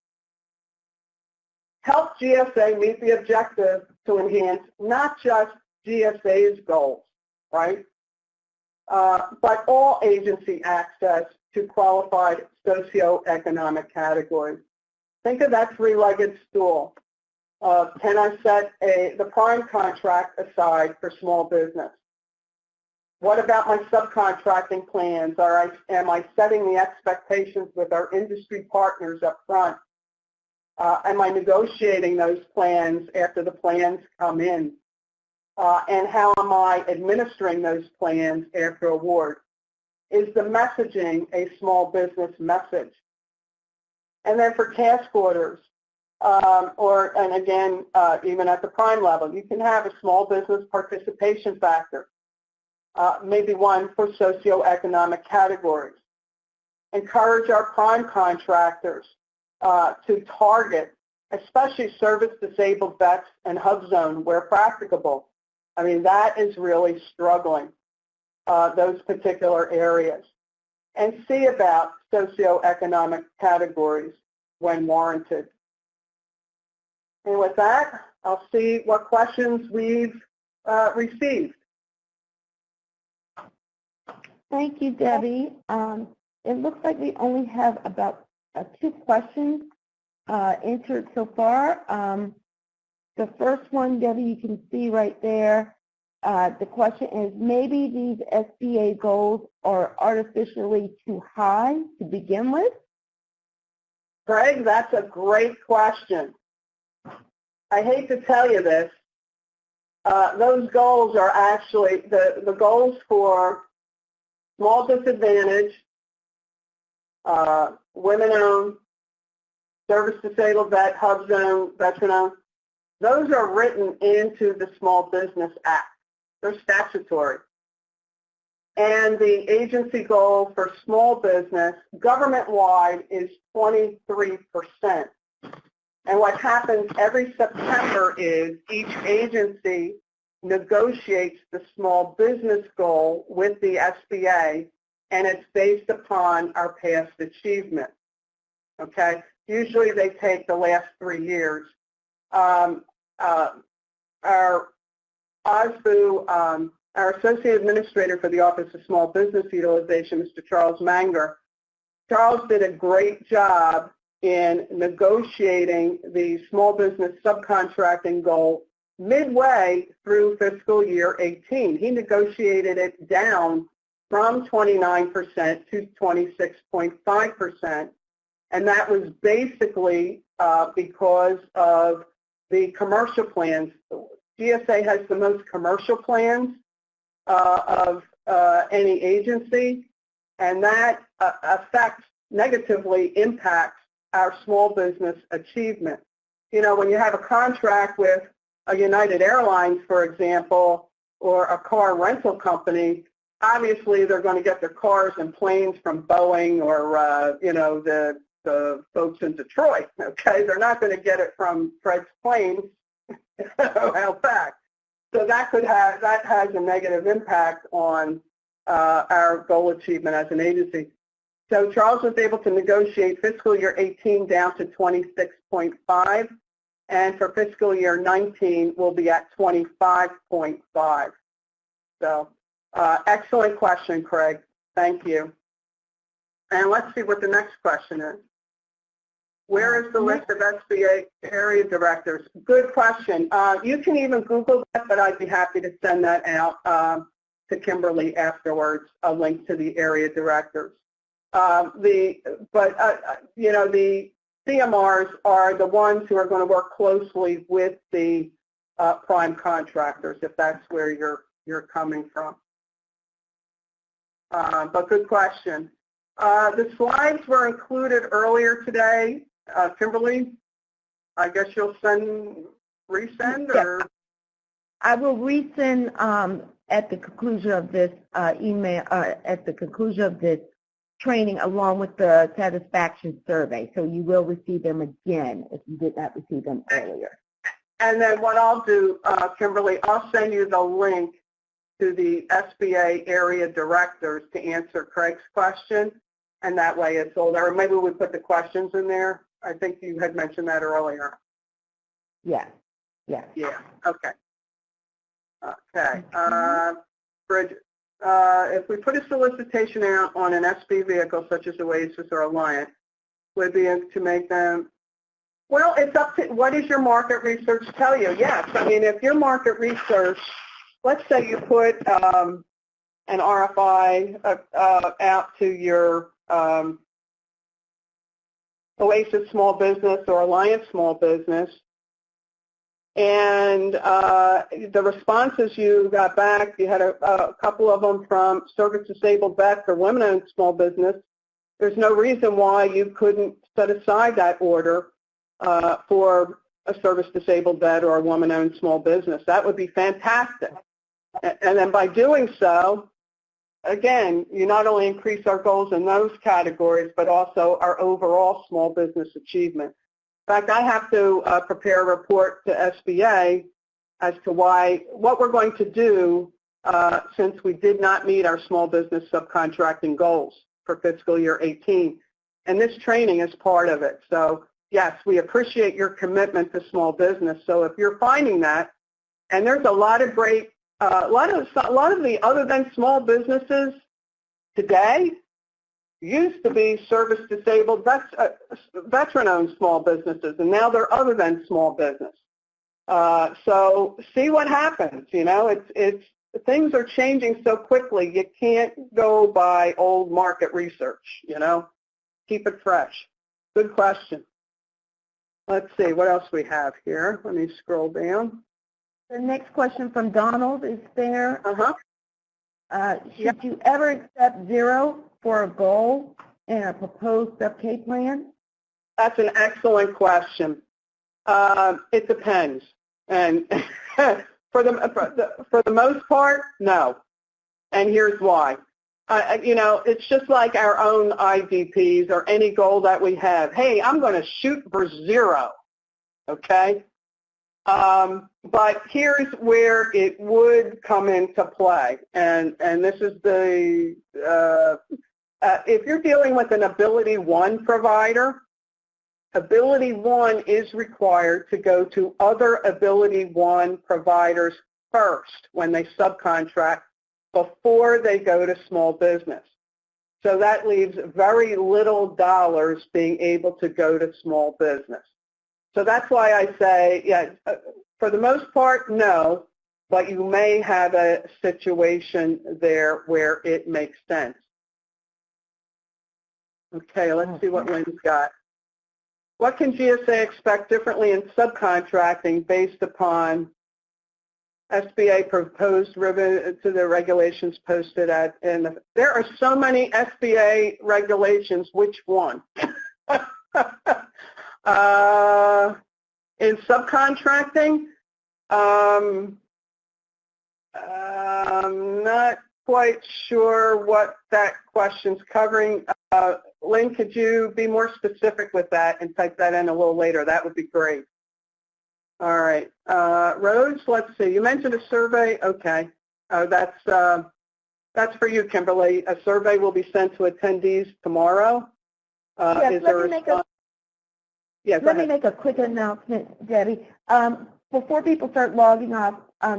GSA meet the objective to enhance not just GSA's goals, right, but all agency access to qualified socioeconomic categories. Think of that three-legged stool. Can I set the prime contract aside for small business? What about my subcontracting plans? Am I setting the expectations with our industry partners up front? Am I negotiating those plans after the plans come in? And how am I administering those plans after award? Is the messaging a small business message? And then for task orders, and again, even at the prime level, you can have a small business participation factor, maybe one for socioeconomic categories. Encourage our prime contractors to target, especially service-disabled vets and hub zone where practicable. I mean, that is really struggling, those particular areas. And see about socioeconomic categories when warranted. And with that, I'll see what questions we've received. Thank you, Debbie. It looks like we only have about 2 questions entered so far. The first one, Debbie, you can see right there. The question is, maybe these SBA goals are artificially too high to begin with? Greg, that's a great question. I hate to tell you this. Those goals are actually, the goals for small disadvantage, women-owned, service-disabled vet, hub zone, veteran-owned, those are written into the Small Business Act. They're statutory. And the agency goal for small business, government-wide, is 23%. And what happens every September is each agency negotiates the small business goal with the SBA, and it's based upon our past achievement. Okay? Usually they take the last 3 years. Our OSBU, our Associate Administrator for the Office of Small Business Utilization, Mr. Charles Manger, Charles did a great job in negotiating the small business subcontracting goal midway through fiscal year 18. He negotiated it down from 29% to 26.5%, and that was basically because of the commercial plans. GSA has the most commercial plans of any agency, and that negatively impacts our small business achievement. You know, when you have a contract with a United Airlines, for example, or a car rental company, obviously they're going to get their cars and planes from Boeing or, you know, the folks in Detroit, okay? They're not going to get it from Fred's Planes out back. So that has a negative impact on our goal achievement as an agency. So Charles was able to negotiate fiscal year 18 down to 26.5, and for fiscal year 19 we'll be at 25.5. So excellent question, Craig. Thank you. And let's see what the next question is. Where is the list of SBA Area Directors? Good question. You can even Google that, but I'd be happy to send that out to Kimberly afterwards, a link to the Area Directors. You know, the CMRs are the ones who are going to work closely with the prime contractors, if that's where you're coming from. But good question. The slides were included earlier today. Kimberly, I guess you'll resend, or? I will resend at the conclusion of this email, at the conclusion of this training, along with the satisfaction survey. So you will receive them again if you did not receive them earlier. And then what I'll do, Kimberly, I'll send you the link to the SBA Area Directors to answer Craig's question, and that way it's all there. Or maybe we put the questions in there. I think you had mentioned that earlier. Yes. Yes. Yeah. Okay. Okay. Bridget, if we put a solicitation out on an SB vehicle such as Oasis or Alliant, would be to make them, well, it's up to, what does your market research tell you? Yes. I mean, if your market research, let's say you put an RFI out to your Oasis small business or Alliance small business, and the responses you got back, you had a couple of them from service-disabled vets or women-owned small business, there's no reason why you couldn't set aside that order for a service-disabled vet or a woman-owned small business. That would be fantastic. And then by doing so, again, you not only increase our goals in those categories, but also our overall small business achievement. In fact, I have to prepare a report to SBA as to what we're going to do since we did not meet our small business subcontracting goals for fiscal year 18. And this training is part of it. So yes, we appreciate your commitment to small business. So if you're finding that, and there's a lot of great, a lot of the other than small businesses today used to be service-disabled, veteran-owned small businesses, and now they're other than small business. So see what happens. You know, things are changing so quickly. You can't go by old market research. You know, keep it fresh. Good question. Let's see what else we have here. Let me scroll down. The next question from Donald is there. Should you ever accept 0 for a goal in a proposed sub-K plan? That's an excellent question. It depends. And for the most part, no. And here's why. It's just like our own IDPs or any goal that we have. Hey, I'm going to shoot for 0, okay? But here's where it would come into play, and this is the, if you're dealing with an Ability 1 provider, Ability 1 is required to go to other Ability 1 providers first when they subcontract before they go to small business. So that leaves very little dollars being able to go to small business. So that's why I say, yeah, for the most part, no, but you may have a situation there where it makes sense. Okay, let's see what Lynn's got. What can GSA expect differently in subcontracting based upon SBA proposed to the regulations posted at, and there are so many SBA regulations, which one? In subcontracting, I'm not quite sure what that question's covering. Lynn, could you be more specific with that and type that in a little later? That would be great. All right. Rose, let's see. You mentioned a survey. Okay. That's for you, Kimberly. A survey will be sent to attendees tomorrow. Yes, let me make a quick announcement, Debbie. Before people start logging off,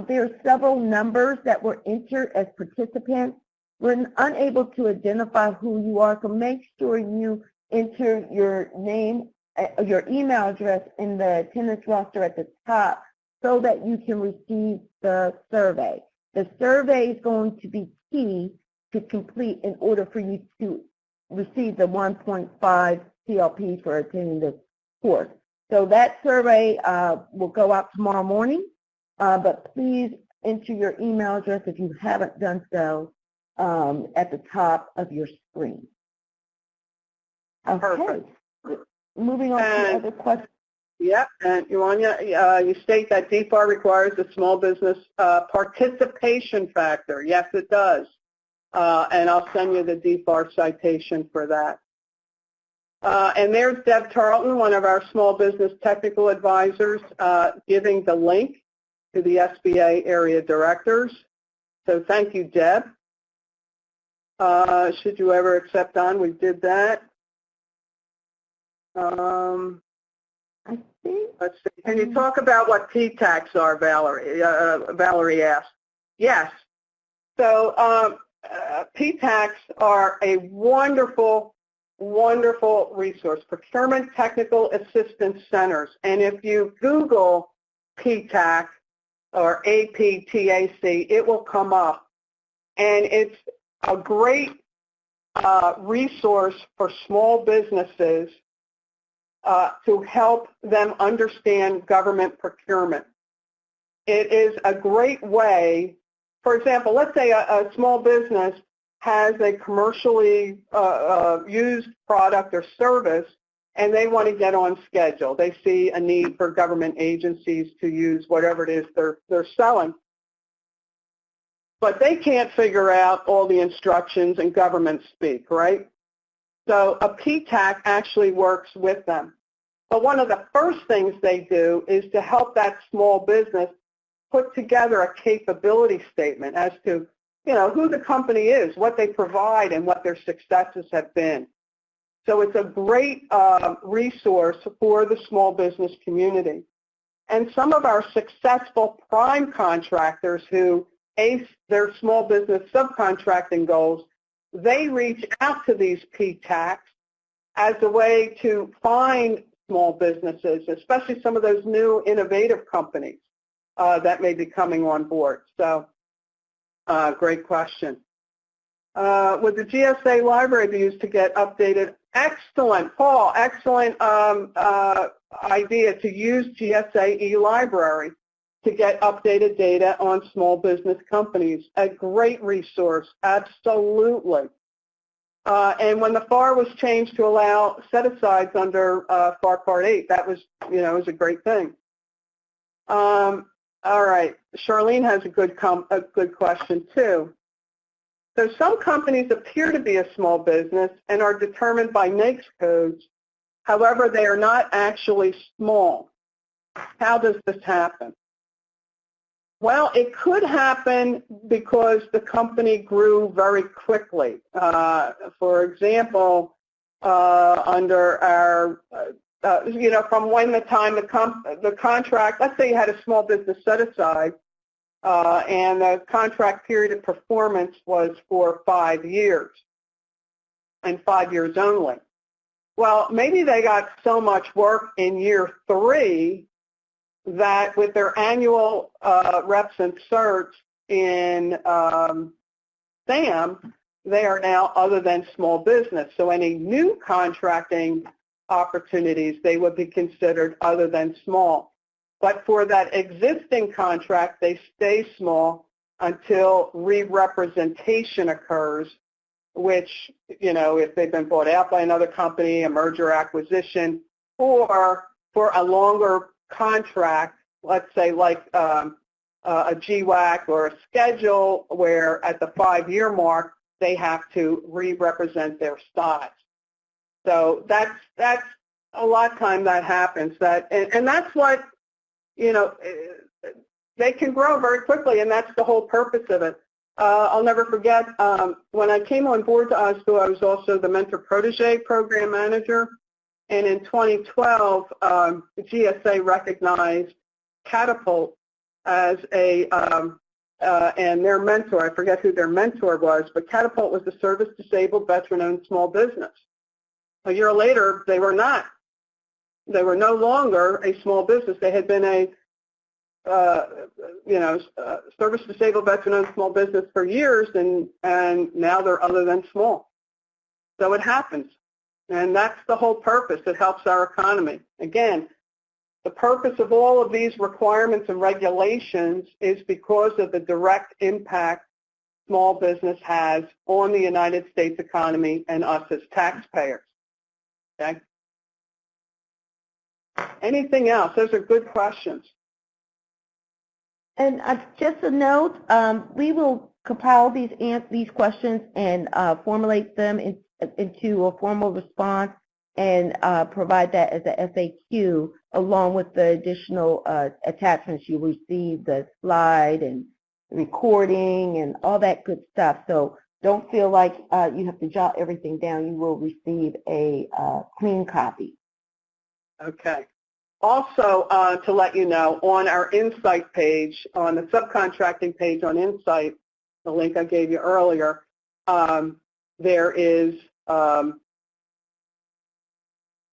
there are several numbers that were entered as participants. We're unable to identify who you are, so make sure you enter your name, your email address in the attendance roster at the top so that you can receive the survey. The survey is going to be key to complete in order for you to receive the 1.5 CLP for attending this course. So that survey will go out tomorrow morning, but please enter your email address if you haven't done so at the top of your screen. Okay. Perfect. Moving on to other questions. Yep, and Ioanya, you state that DFAR requires a small business participation factor. Yes, it does. And I'll send you the DFAR citation for that. And there's Deb Tarleton, one of our small business technical advisors, giving the link to the SBA Area Directors. So thank you, Deb. Should you ever accept on, we did that. I think. Let's see. Can you talk about what PTACs are, Valerie? Valerie asked. Yes. So PTACs are a wonderful, wonderful resource, Procurement Technical Assistance Centers. And if you Google PTAC or APTAC, it will come up. And it's a great resource for small businesses to help them understand government procurement. It is a great way, for example, let's say a small business has a commercially used product or service and they want to get on schedule. They see a need for government agencies to use whatever it is they're selling. But they can't figure out all the instructions in government speak, right? So a PTAC actually works with them. But one of the first things they do is to help that small business put together a capability statement as to, you know, who the company is, what they provide, and what their successes have been. So it's a great resource for the small business community. And some of our successful prime contractors who ace their small business subcontracting goals, they reach out to these PTACs as a way to find small businesses, especially some of those new innovative companies that may be coming on board. So great question. Would the GSA library be used to get updated? Excellent, Paul, excellent idea to use GSA e-library. to get updated data on small business companies. A great resource, absolutely. And when the FAR was changed to allow set-asides under FAR Part 8, that was, was a great thing. All right, Charlene has a good question too. So some companies appear to be a small business and are determined by NAICS codes. However, they are not actually small. How does this happen? Well, it could happen because the company grew very quickly. For example, under our, from when the time the contract, let's say you had a small business set aside, and the contract period of performance was for 5 years, and 5 years only. Well, maybe they got so much work in year 3 that with their annual reps and certs in SAM, they are now other than small business. So any new contracting opportunities, they would be considered other than small. But for that existing contract, they stay small until re-representation occurs, which, if they've been bought out by another company, a merger acquisition, or for a longer contract, let's say like a GWAC or a schedule where at the 5-year mark they have to re-represent their size. So that's a lot of time that happens. And that's what, they can grow very quickly, and that's the whole purpose of it. I'll never forget when I came on board to OSBU, I was also the mentor-protege program manager. And in 2012, GSA recognized Catapult as and their mentor, I forget who their mentor was, but Catapult was a service-disabled, veteran-owned small business. A year later, they were not. They were no longer a small business. They had been a service-disabled, veteran-owned small business for years, and now they're other than small. So it happens. And that's the whole purpose. It helps our economy. Again, the purpose of all of these requirements and regulations is because of the direct impact small business has on the United States economy and us as taxpayers. Okay? Anything else? Those are good questions. And just a note, we will compile these questions and formulate them into a formal response and provide that as a FAQ along with the additional attachments you receive, the slide and recording and all that good stuff. So don't feel like you have to jot everything down. You will receive a clean copy. Okay. Also, to let you know, on our Insight page, on the subcontracting page on Insight, the link I gave you earlier, there is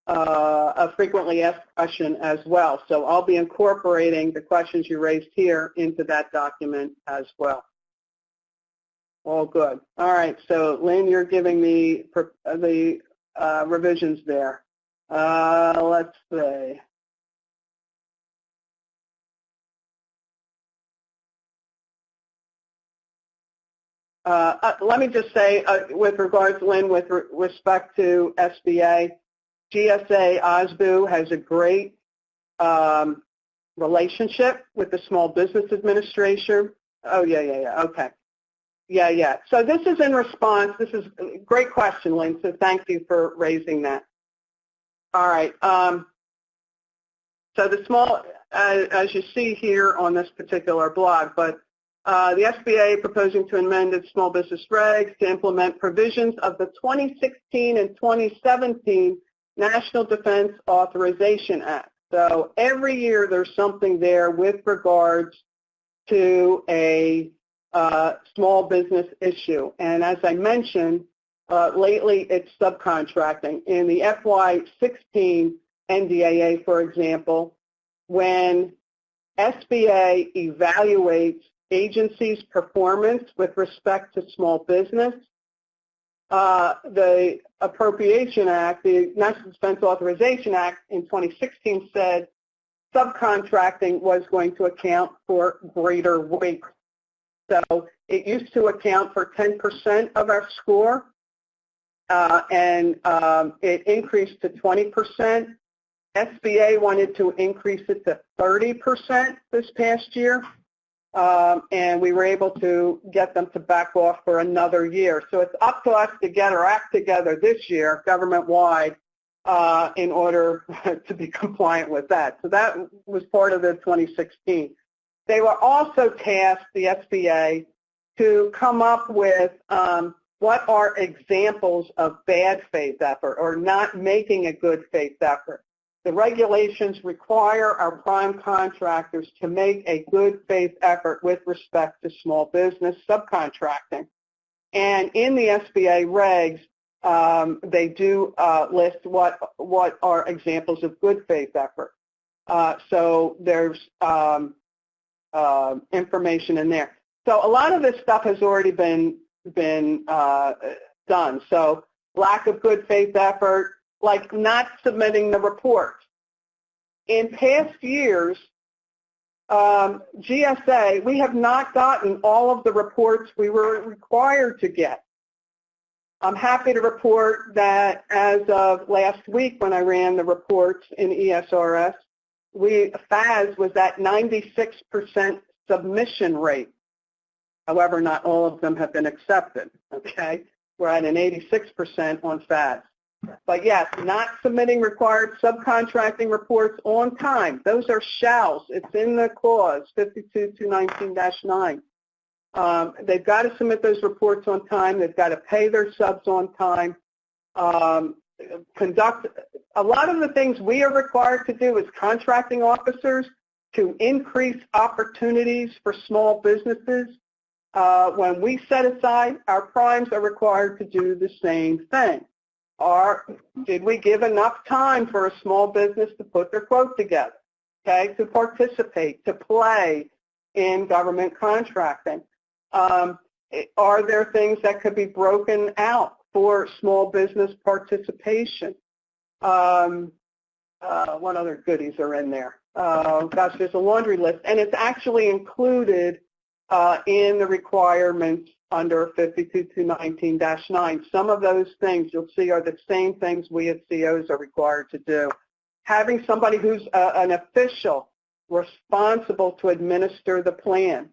a frequently asked question as well. So I'll be incorporating the questions you raised here into that document as well. All good. All right. So Lynn, you're giving me the revisions there. Let's see. Let me just say, with regards, Lynn, with respect to SBA, GSA OSBU has a great relationship with the Small Business Administration. Oh, yeah, okay. Yeah. So this is in response. This is a great question, Lynn, so thank you for raising that. All right. So the small, as you see here on this particular blog, but the SBA proposing to amend its small business regs to implement provisions of the 2016 and 2017 National Defense Authorization Act. So every year there's something there with regards to a small business issue. And as I mentioned, lately it's subcontracting. In the FY16 NDAA, for example, when SBA evaluates agencies' performance with respect to small business, the Appropriation Act, the National Defense Authorization Act in 2016 said subcontracting was going to account for greater weight. So it used to account for 10% of our score, and it increased to 20%. SBA wanted to increase it to 30% this past year, and we were able to get them to back off for another year. So it's up to us to get our act together this year, government-wide, in order to be compliant with that. So that was part of the 2016. They were also tasked, the SBA, to come up with what are examples of bad faith effort or not making a good faith effort. The regulations require our prime contractors to make a good faith effort with respect to small business subcontracting. And in the SBA regs, they do list what are examples of good faith effort. So there's information in there. So a lot of this stuff has already been done. So lack of good faith effort, like not submitting the report. In past years, GSA, we have not gotten all of the reports we were required to get. I'm happy to report that as of last week when I ran the reports in ESRS, FAS was at 96% submission rate. However, not all of them have been accepted, okay? We're at an 86% on FAS. But yes, not submitting required subcontracting reports on time. Those are shalls. It's in the clause, 52-219-9. They've got to submit those reports on time. They've got to pay their subs on time. Conduct a lot of the things we are required to do as contracting officers to increase opportunities for small businesses. When we set aside, our primes are required to do the same thing. Did we give enough time for a small business to put their quote together, okay, to participate, to play in government contracting? Are there things that could be broken out for small business participation? What other goodies are in there? Gosh, there's a laundry list, and it's actually included in the requirements under 52-219-9. Some of those things you'll see are the same things we as COs are required to do. Having somebody who's an official responsible to administer the plan.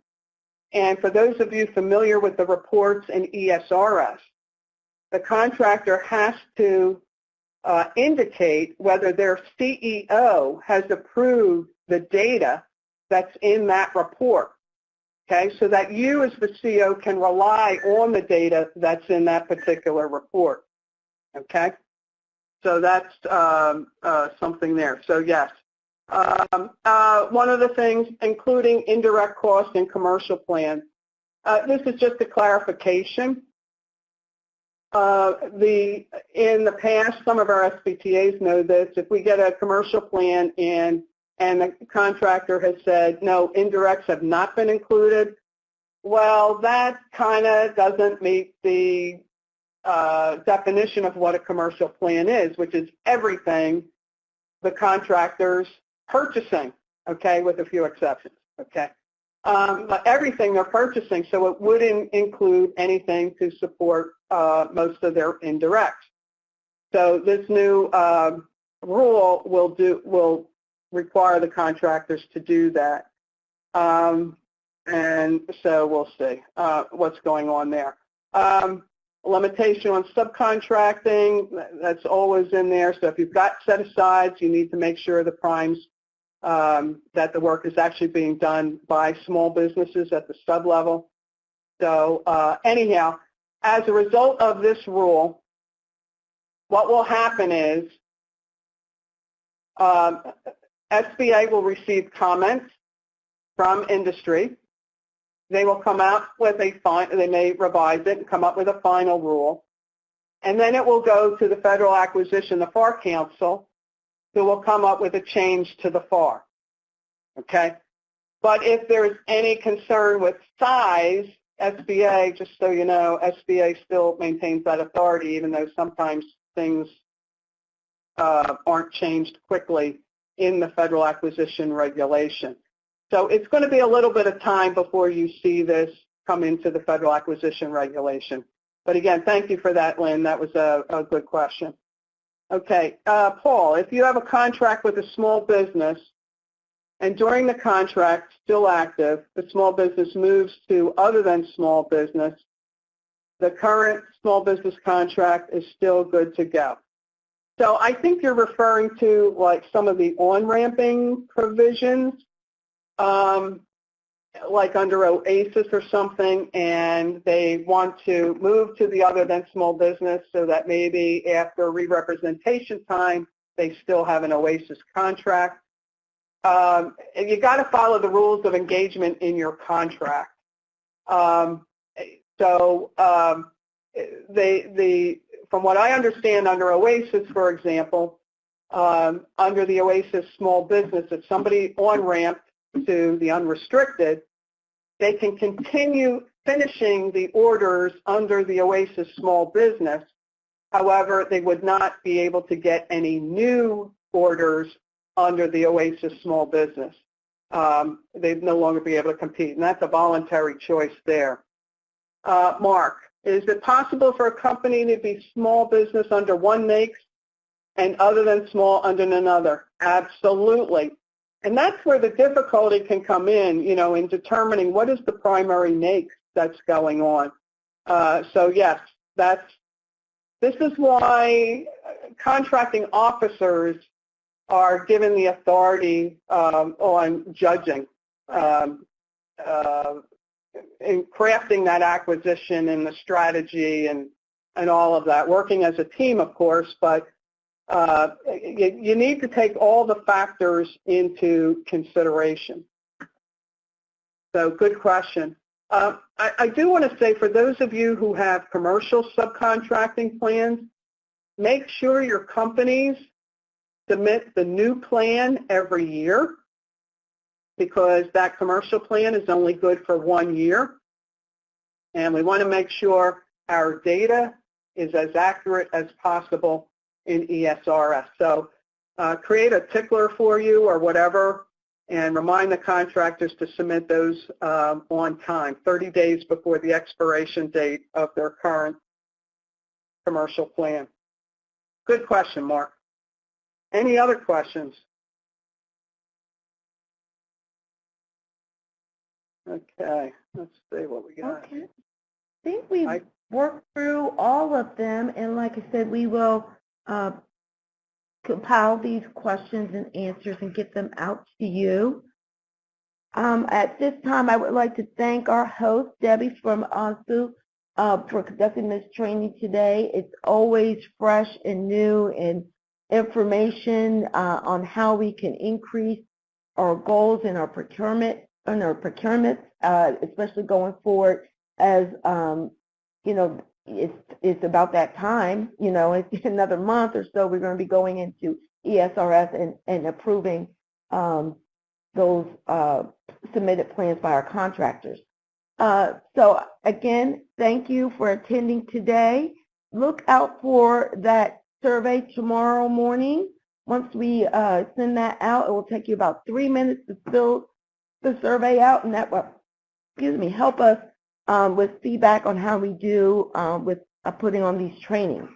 And for those of you familiar with the reports in ESRS, the contractor has to indicate whether their CEO has approved the data that's in that report. Okay, so that you as the CO can rely on the data that's in that particular report. Okay, so that's something there. So yes, one of the things, including indirect costs in commercial plans. This is just a clarification. In the past, some of our SBTAs know this. If we get a commercial plan and the contractor has said, no, indirects have not been included, well, that kind of doesn't meet the definition of what a commercial plan is, which is everything the contractor's purchasing, okay, with a few exceptions, okay? But everything they're purchasing, so it wouldn't include anything to support most of their indirects. So this new rule will require the contractors to do that. And so we'll see what's going on there. Limitation on subcontracting, that's always in there. So if you've got set-asides, you need to make sure the primes that the work is actually being done by small businesses at the sub-level. So anyhow, as a result of this rule, what will happen is SBA will receive comments from industry. They will come out with they may revise it and come up with a final rule. And then it will go to the Federal Acquisition, the FAR Council, who will come up with a change to the FAR. Okay? But if there's any concern with size, SBA, just so you know, SBA still maintains that authority, even though sometimes things aren't changed quickly in the Federal Acquisition Regulation. So it's going to be a little bit of time before you see this come into the Federal Acquisition Regulation. But again, thank you for that, Lynn. That was a good question. Okay, Paul, if you have a contract with a small business and during the contract, still active, the small business moves to other than small business, the current small business contract is still good to go. So I think you're referring to like some of the on-ramping provisions, like under OASIS or something, and they want to move to the other than small business so that maybe after re-representation time, they still have an OASIS contract. You got to follow the rules of engagement in your contract. From what I understand under OASIS, for example, under the OASIS small business, if somebody on-ramped to the unrestricted, they can continue finishing the orders under the OASIS small business. However, they would not be able to get any new orders under the OASIS small business. They'd no longer be able to compete, and that's a voluntary choice there. Mark, is it possible for a company to be small business under one NAICS and other than small under another? Absolutely. And that's where the difficulty can come in, you know, in determining what is the primary NAICS that's going on. So yes, this is why contracting officers are given the authority on judging in crafting that acquisition and the strategy and all of that, working as a team, of course, but you need to take all the factors into consideration. So good question. I do want to say for those of you who have commercial subcontracting plans, make sure your companies submit the new plan every year, because that commercial plan is only good for 1 year. And we want to make sure our data is as accurate as possible in ESRS. So create a tickler for you or whatever, and remind the contractors to submit those on time, 30 days before the expiration date of their current commercial plan. Good question, Mark. Any other questions? Okay, let's see what we got. Okay. I think we've worked through all of them, and like I said, we will compile these questions and answers and get them out to you. At this time, I would like to thank our host, Debbie from OSU, for conducting this training today. It's always fresh and new and information on how we can increase our goals in our procurement, especially going forward as, you know, it's about that time, you know, it's another month or so we're going to be going into ESRS and approving those submitted plans by our contractors. So again, thank you for attending today. Look out for that survey tomorrow morning. Once we send that out, it will take you about 3 minutes to fill the survey out, and that will, help us with feedback on how we do with putting on these trainings.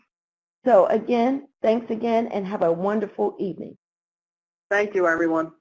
So again, thanks again, and have a wonderful evening. Thank you, everyone.